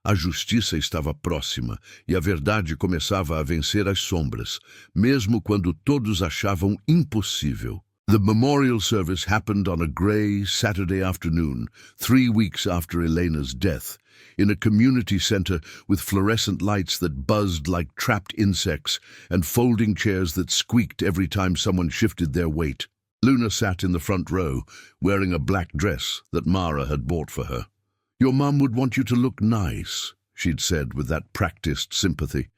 A justiça estava próxima e a verdade começava a vencer as sombras, mesmo quando todos achavam impossível. The memorial service happened on a grey Saturday afternoon, 3 weeks after Elena's death, in a community center with fluorescent lights that buzzed like trapped insects and folding chairs that squeaked every time someone shifted their weight. Luna sat in the front row, wearing a black dress that Mara had bought for her. "Your mum would want you to look nice," she'd said with that practiced sympathy,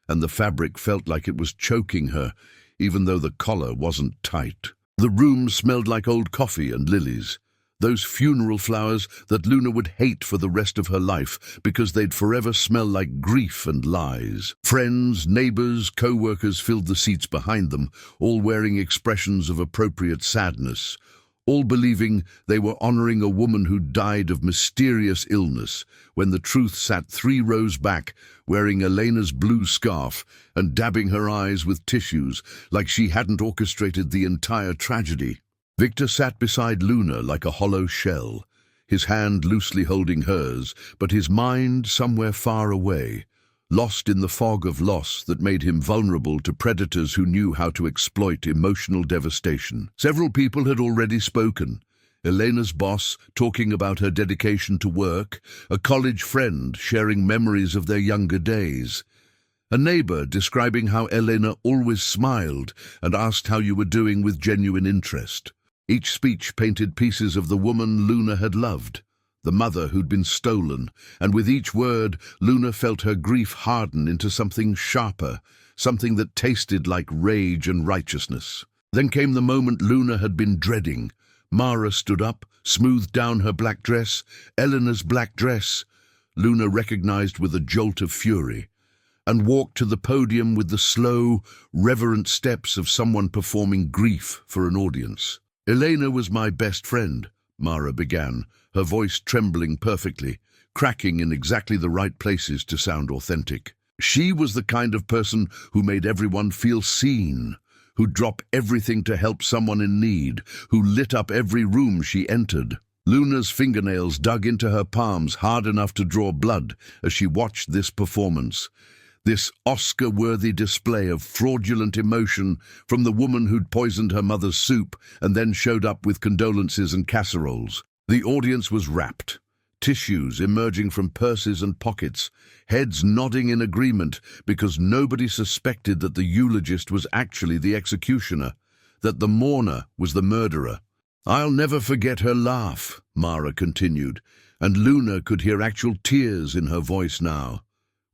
and the fabric felt like it was choking her, even though the collar wasn't tight. The room smelled like old coffee and lilies, those funeral flowers that Luna would hate for the rest of her life because they'd forever smell like grief and lies. Friends, neighbors, co-workers filled the seats behind them, all wearing expressions of appropriate sadness, all believing they were honoring a woman who died of mysterious illness, when the truth sat 3 rows back, wearing Elena's blue scarf and dabbing her eyes with tissues like she hadn't orchestrated the entire tragedy. Victor sat beside Luna like a hollow shell, his hand loosely holding hers, but his mind somewhere far away, lost in the fog of loss that made him vulnerable to predators who knew how to exploit emotional devastation. Several people had already spoken. Elena's boss talking about her dedication to work, a college friend sharing memories of their younger days, a neighbor describing how Elena always smiled and asked how you were doing with genuine interest. Each speech painted pieces of the woman Luna had loved, the mother who'd been stolen, and with each word, Luna felt her grief harden into something sharper, something that tasted like rage and righteousness. Then came the moment Luna had been dreading. Mara stood up, smoothed down her black dress, Eleanor's black dress, Luna recognized with a jolt of fury, and walked to the podium with the slow, reverent steps of someone performing grief for an audience. "Elena was my best friend," Mara began, her voice trembling perfectly, cracking in exactly the right places to sound authentic. "She was the kind of person who made everyone feel seen, who'd drop everything to help someone in need, who lit up every room she entered." Luna's fingernails dug into her palms hard enough to draw blood as she watched this performance. This Oscar-worthy display of fraudulent emotion from the woman who'd poisoned her mother's soup and then showed up with condolences and casseroles. The audience was rapt. tissues emerging from purses and pockets, heads nodding in agreement because nobody suspected that the eulogist was actually the executioner, that the mourner was the murderer. "I'll never forget her laugh," Mara continued, and Luna could hear actual tears in her voice now.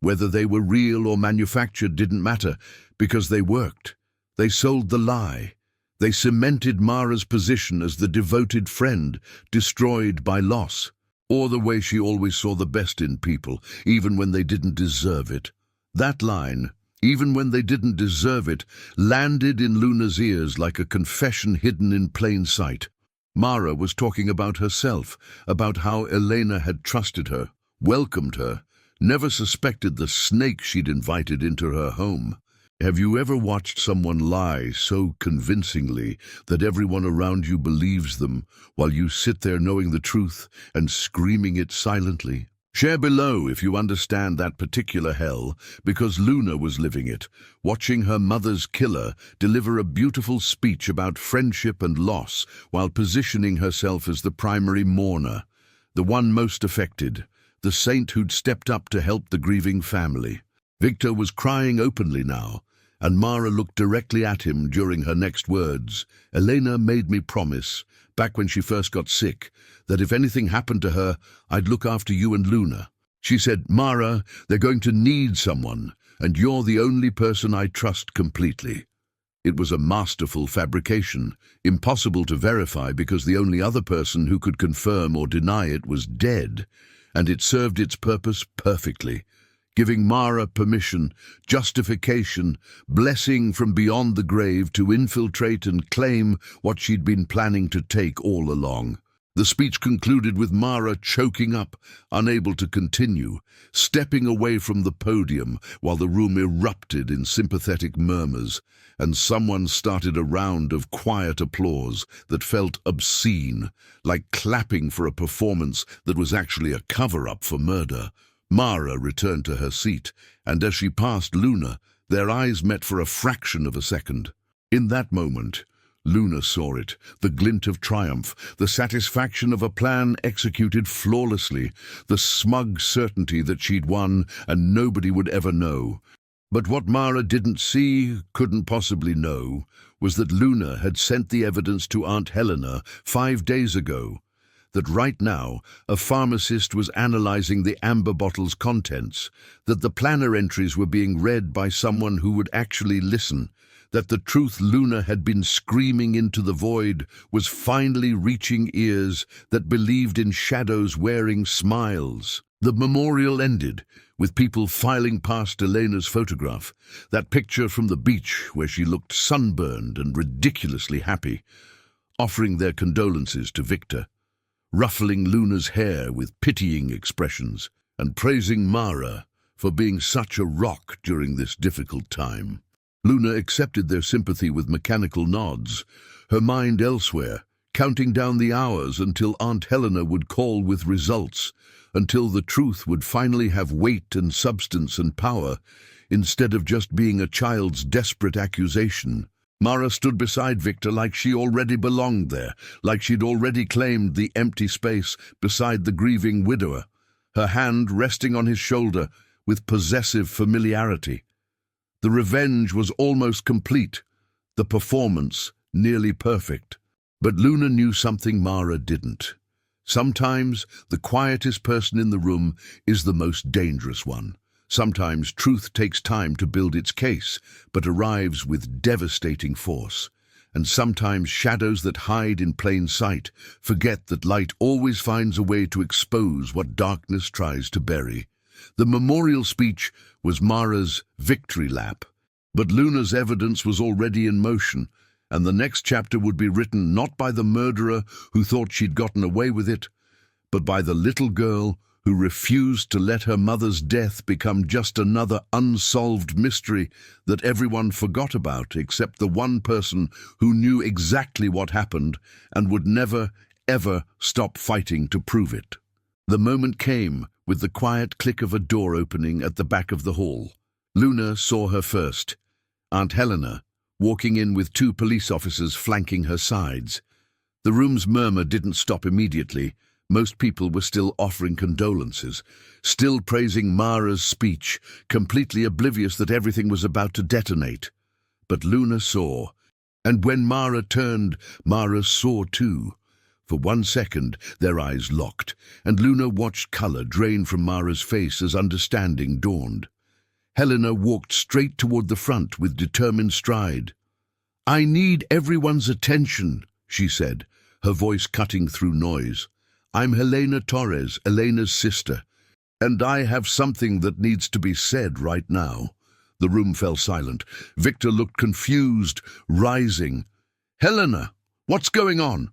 Whether they were real or manufactured didn't matter, because they worked. They sold the lie. They cemented Mara's position as the devoted friend, destroyed by loss. Or the way she always saw the best in people, even when they didn't deserve it. That line, "even when they didn't deserve it," landed in Luna's ears like a confession hidden in plain sight. Mara was talking about herself, about how Elena had trusted her, welcomed her, never suspected the snake she'd invited into her home. Have you ever watched someone lie so convincingly that everyone around you believes them, while you sit there knowing the truth and screaming it silently? Share below if you understand that particular hell, because Luna was living it, watching her mother's killer deliver a beautiful speech about friendship and loss while positioning herself as the primary mourner, the one most affected, the saint who'd stepped up to help the grieving family. Victor was crying openly now, and Mara looked directly at him during her next words. "Elena made me promise, back when she first got sick, that if anything happened to her, I'd look after you and Luna. She said, 'Mara, they're going to need someone, and you're the only person I trust completely.'" It was a masterful fabrication, impossible to verify because the only other person who could confirm or deny it was dead, and it served its purpose perfectly, giving Mara permission, justification, blessing from beyond the grave to infiltrate and claim what she'd been planning to take all along. The speech concluded with Mara choking up, unable to continue, stepping away from the podium while the room erupted in sympathetic murmurs, and someone started a round of quiet applause that felt obscene, like clapping for a performance that was actually a cover-up for murder. Mara returned to her seat, and as she passed Luna, their eyes met for a fraction of a second. In that moment, Luna saw it, the glint of triumph, the satisfaction of a plan executed flawlessly, the smug certainty that she'd won and nobody would ever know. But what Mara didn't see, couldn't possibly know, was that Luna had sent the evidence to Aunt Helena 5 days ago, that right now a pharmacist was analyzing the amber bottle's contents, that the planner entries were being read by someone who would actually listen, that the truth Luna had been screaming into the void was finally reaching ears that believed in shadows wearing smiles. The memorial ended, with people filing past Elena's photograph, that picture from the beach where she looked sunburned and ridiculously happy, offering their condolences to Victor, ruffling Luna's hair with pitying expressions, and praising Mara for being such a rock during this difficult time. Luna accepted their sympathy with mechanical nods, her mind elsewhere, counting down the hours until Aunt Helena would call with results, until the truth would finally have weight and substance and power, instead of just being a child's desperate accusation. Mara stood beside Victor like she already belonged there, like she'd already claimed the empty space beside the grieving widower, her hand resting on his shoulder with possessive familiarity. The revenge was almost complete, the performance nearly perfect. But Luna knew something Mara didn't. Sometimes the quietest person in the room is the most dangerous one. Sometimes truth takes time to build its case, but arrives with devastating force. And sometimes shadows that hide in plain sight forget that light always finds a way to expose what darkness tries to bury. The memorial speech was Mara's victory lap, but Luna's evidence was already in motion, and the next chapter would be written not by the murderer who thought she'd gotten away with it, but by the little girl who refused to let her mother's death become just another unsolved mystery that everyone forgot about except the one person who knew exactly what happened and would never, ever stop fighting to prove it. The moment came with the quiet click of a door opening at the back of the hall. Luna saw her first, Aunt Helena, walking in with 2 police officers flanking her sides. The room's murmur didn't stop immediately, Most people were still offering condolences, still praising Mara's speech, completely oblivious that everything was about to detonate. But Luna saw, and when Mara turned, Mara saw too. For 1 second, their eyes locked, and Luna watched color drain from Mara's face as understanding dawned. Helena walked straight toward the front with determined stride. "I need everyone's attention," she said, her voice cutting through noise. "I'm Helena Torres, Elena's sister, and I have something that needs to be said right now." The room fell silent. Victor looked confused, rising. "Helena, what's going on?"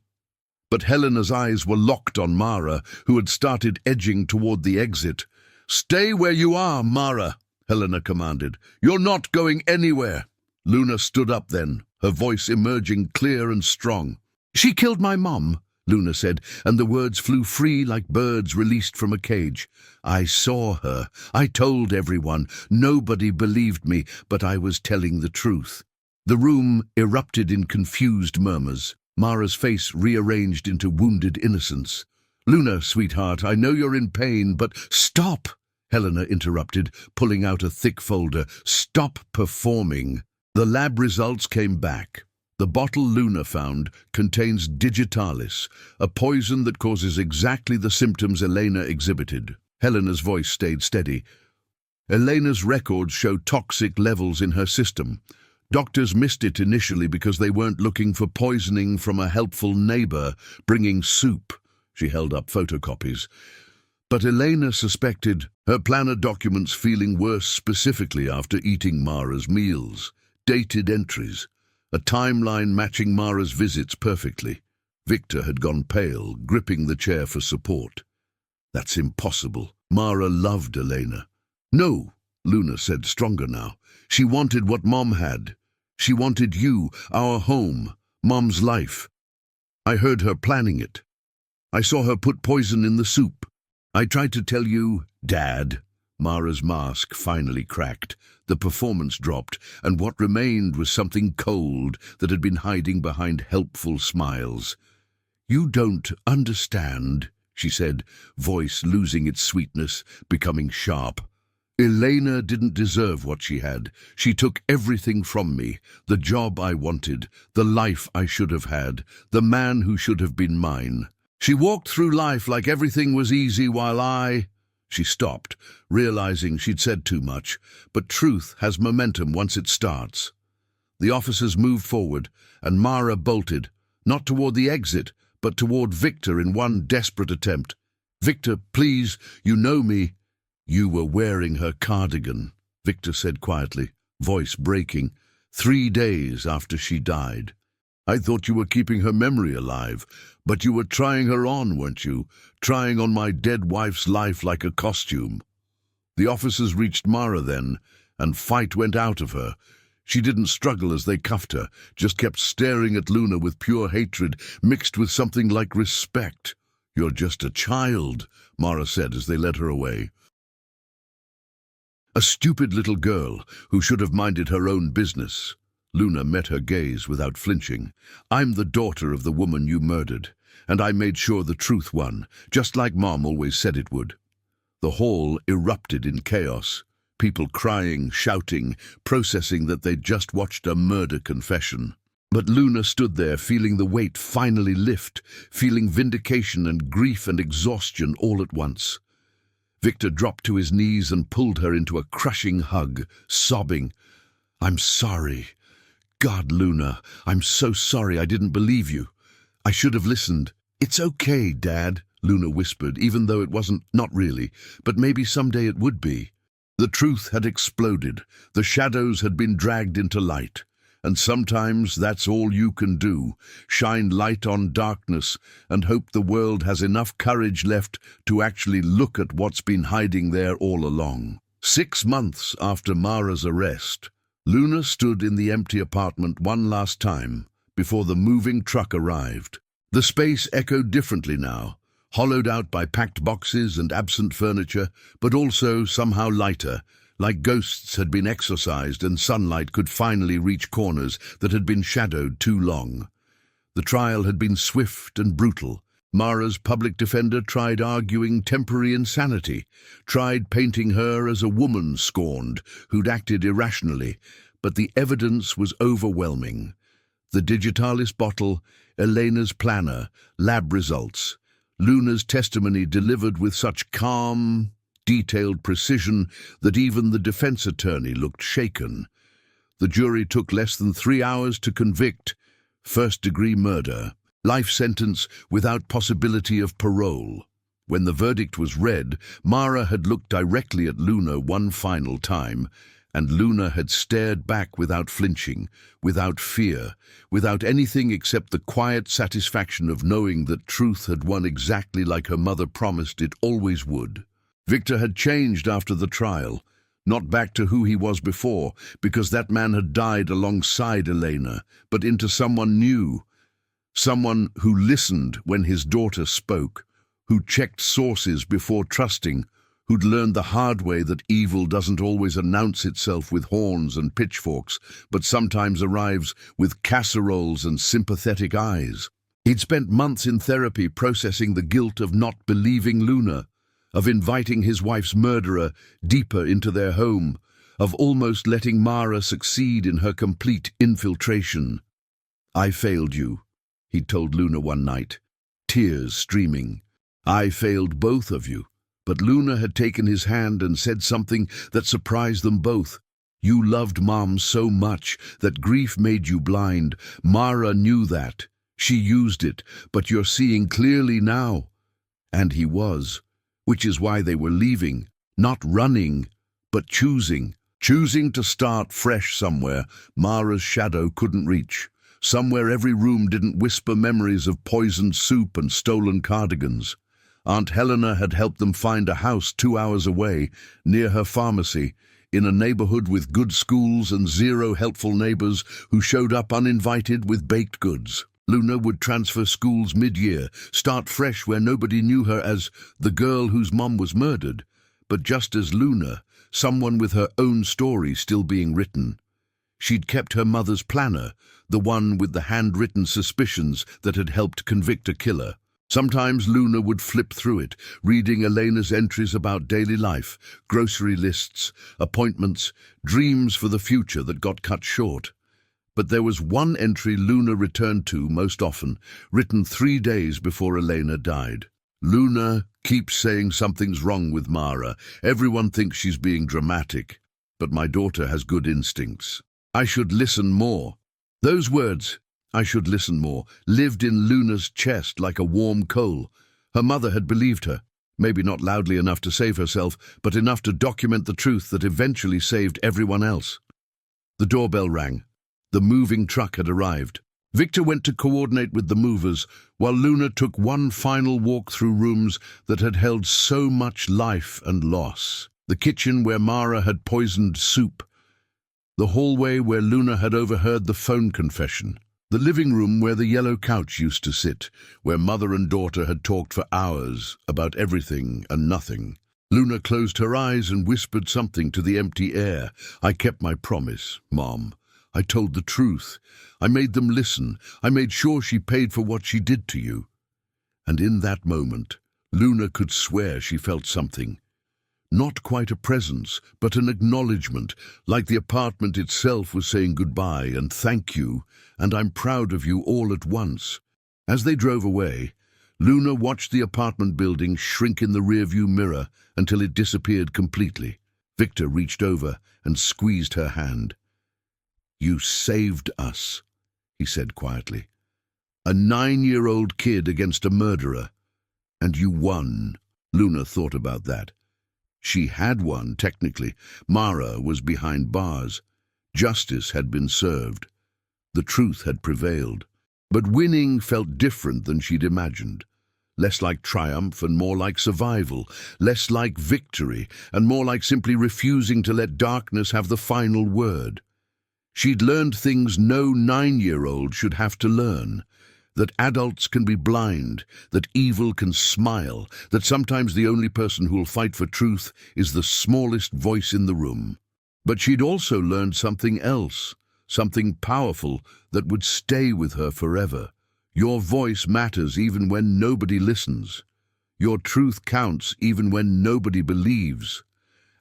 But Helena's eyes were locked on Mara, who had started edging toward the exit. "Stay where you are, Mara," Helena commanded. "You're not going anywhere." Luna stood up then, her voice emerging clear and strong. "She killed my mom," Luna said, and the words flew free like birds released from a cage. "I saw her. I told everyone. Nobody believed me, but I was telling the truth." The room erupted in confused murmurs. Mara's face rearranged into wounded innocence. "Luna, sweetheart, I know you're in pain, but—" "Stop!" Helena interrupted, pulling out a thick folder. "Stop performing." The lab results came back. The bottle Luna found contains digitalis, a poison that causes exactly the symptoms Elena exhibited. Helena's voice stayed steady. "Elena's records show toxic levels in her system. Doctors missed it initially because they weren't looking for poisoning from a helpful neighbor bringing soup." She held up photocopies. But Elena suspected, her planner documents feeling worse specifically after eating Mara's meals. Dated entries. A timeline matching Mara's visits perfectly. Victor had gone pale, gripping the chair for support. "That's impossible. Mara loved Elena." "No," Luna said, stronger now. "She wanted what Mom had. She wanted you, our home, Mom's life. I heard her planning it. I saw her put poison in the soup. I tried to tell you, Dad." Mara's mask finally cracked. The performance dropped, and what remained was something cold that had been hiding behind helpful smiles. "You don't understand," she said, voice losing its sweetness, becoming sharp. "Elena didn't deserve what she had. She took everything from me, the job I wanted, the life I should have had, the man who should have been mine. She walked through life like everything was easy while I—" She stopped, realizing she'd said too much, but truth has momentum once it starts. The officers moved forward, and Mara bolted, not toward the exit, but toward Victor in one desperate attempt. "Victor, please, you know me." "You were wearing her cardigan," Victor said quietly, voice breaking, 3 days after she died. "I thought you were keeping her memory alive, but you were trying her on, weren't you? Trying on my dead wife's life like a costume." The officers reached Mara then, and fight went out of her. She didn't struggle as they cuffed her, just kept staring at Luna with pure hatred, mixed with something like respect. "You're just a child," Mara said as they led her away. "A stupid little girl who should have minded her own business." Luna met her gaze without flinching. "I'm the daughter of the woman you murdered, and I made sure the truth won, just like Mom always said it would." The hall erupted in chaos, people crying, shouting, processing that they'd just watched a murder confession. But Luna stood there, feeling the weight finally lift, feeling vindication and grief and exhaustion all at once. Victor dropped to his knees and pulled her into a crushing hug, sobbing, "I'm sorry. God, Luna, I'm so sorry I didn't believe you. I should have listened." "It's okay, Dad," Luna whispered, even though it wasn't, not really, but maybe someday it would be. The truth had exploded. The shadows had been dragged into light. And sometimes that's all you can do, shine light on darkness and hope the world has enough courage left to actually look at what's been hiding there all along. 6 months after Mara's arrest, Luna stood in the empty apartment one last time before the moving truck arrived. The space echoed differently now, hollowed out by packed boxes and absent furniture, but also somehow lighter, like ghosts had been exorcised and sunlight could finally reach corners that had been shadowed too long. The trial had been swift and brutal. Mara's public defender tried arguing temporary insanity, tried painting her as a woman scorned who'd acted irrationally, but the evidence was overwhelming. The digitalis bottle, Elena's planner, lab results, Luna's testimony delivered with such calm, detailed precision that even the defense attorney looked shaken. The jury took less than 3 hours to convict. First-degree murder. Life sentence without possibility of parole. When the verdict was read, Mara had looked directly at Luna one final time, and Luna had stared back without flinching, without fear, without anything except the quiet satisfaction of knowing that truth had won exactly like her mother promised it always would. Victor had changed after the trial, not back to who he was before, because that man had died alongside Elena, but into someone new, someone who listened when his daughter spoke, who checked sources before trusting, who'd learned the hard way that evil doesn't always announce itself with horns and pitchforks, but sometimes arrives with casseroles and sympathetic eyes. He'd spent months in therapy processing the guilt of not believing Luna, of inviting his wife's murderer deeper into their home, of almost letting Mara succeed in her complete infiltration. "I failed you," he told Luna one night, tears streaming. "I failed both of you." But Luna had taken his hand and said something that surprised them both. "You loved Mom so much that grief made you blind. Mara knew that. She used it, but you're seeing clearly now." And he was, which is why they were leaving, not running, but choosing to start fresh somewhere Mara's shadow couldn't reach. Somewhere every room didn't whisper memories of poisoned soup and stolen cardigans. Aunt Helena had helped them find a house 2 hours away, near her pharmacy, in a neighborhood with good schools and 0 helpful neighbors who showed up uninvited with baked goods. Luna would transfer schools mid-year, start fresh where nobody knew her as the girl whose mom was murdered, but just as Luna, someone with her own story still being written. She'd kept her mother's planner, the one with the handwritten suspicions that had helped convict a killer. Sometimes Luna would flip through it, reading Elena's entries about daily life, grocery lists, appointments, dreams for the future that got cut short. But there was one entry Luna returned to most often, written 3 days before Elena died. "Luna keeps saying something's wrong with Mara. Everyone thinks she's being dramatic, but my daughter has good instincts. I should listen more." Those words, "I should listen more," lived in Luna's chest like a warm coal. Her mother had believed her, maybe not loudly enough to save herself, but enough to document the truth that eventually saved everyone else. The doorbell rang. The moving truck had arrived. Victor went to coordinate with the movers, while Luna took one final walk through rooms that had held so much life and loss. The kitchen where Mara had poisoned soup. The hallway where Luna had overheard the phone confession. The living room where the yellow couch used to sit, where mother and daughter had talked for hours about everything and nothing. Luna closed her eyes and whispered something to the empty air. "I kept my promise, Mom. I told the truth. I made them listen. I made sure she paid for what she did to you." And in that moment, Luna could swear she felt something. Not quite a presence, but an acknowledgement, like the apartment itself was saying goodbye and thank you, and I'm proud of you all at once. As they drove away, Luna watched the apartment building shrink in the rearview mirror until it disappeared completely. Victor reached over and squeezed her hand. "You saved us," he said quietly. "A 9-year-old kid against a murderer. And you won." Luna thought about that. She had won, technically. Mara was behind bars. Justice had been served. The truth had prevailed. But winning felt different than she'd imagined. Less like triumph and more like survival. Less like victory and more like simply refusing to let darkness have the final word. She'd learned things no 9-year-old should have to learn. That adults can be blind, that evil can smile, that sometimes the only person who'll fight for truth is the smallest voice in the room. But she'd also learned something else, something powerful that would stay with her forever. Your voice matters even when nobody listens. Your truth counts even when nobody believes.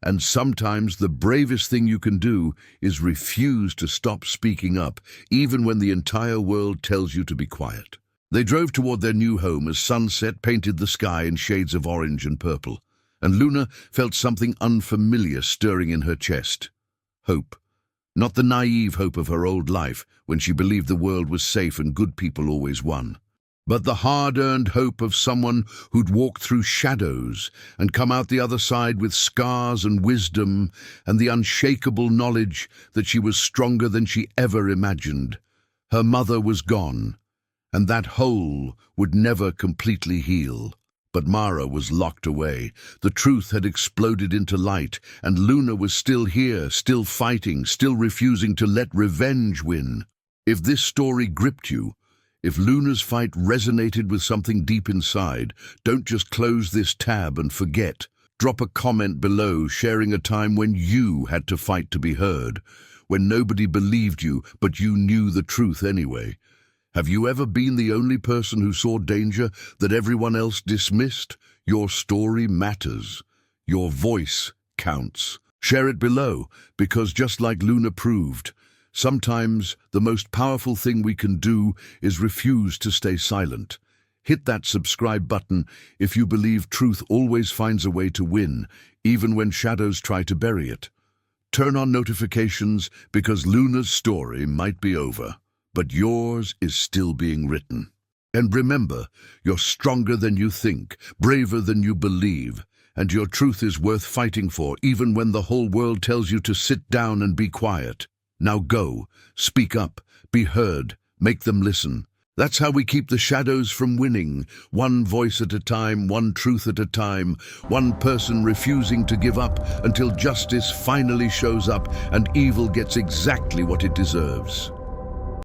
And sometimes the bravest thing you can do is refuse to stop speaking up, even when the entire world tells you to be quiet. They drove toward their new home as sunset painted the sky in shades of orange and purple, and Luna felt something unfamiliar stirring in her chest. Hope. Not the naive hope of her old life, when she believed the world was safe and good people always won, but the hard-earned hope of someone who'd walked through shadows and come out the other side with scars and wisdom and the unshakable knowledge that she was stronger than she ever imagined. Her mother was gone, and that hole would never completely heal. But Mara was locked away. The truth had exploded into light, and Luna was still here, still fighting, still refusing to let revenge win. If this story gripped you, if Luna's fight resonated with something deep inside, don't just close this tab and forget. Drop a comment below sharing a time when you had to fight to be heard, when nobody believed you, but you knew the truth anyway. Have you ever been the only person who saw danger that everyone else dismissed? Your story matters. Your voice counts. Share it below, because just like Luna proved, sometimes the most powerful thing we can do is refuse to stay silent. Hit that subscribe button if you believe truth always finds a way to win, even when shadows try to bury it. Turn on notifications because Luna's story might be over, but yours is still being written. And remember, you're stronger than you think, braver than you believe, and your truth is worth fighting for, even when the whole world tells you to sit down and be quiet. Now go, speak up, be heard, make them listen. That's how we keep the shadows from winning, one voice at a time, one truth at a time, one person refusing to give up until justice finally shows up and evil gets exactly what it deserves.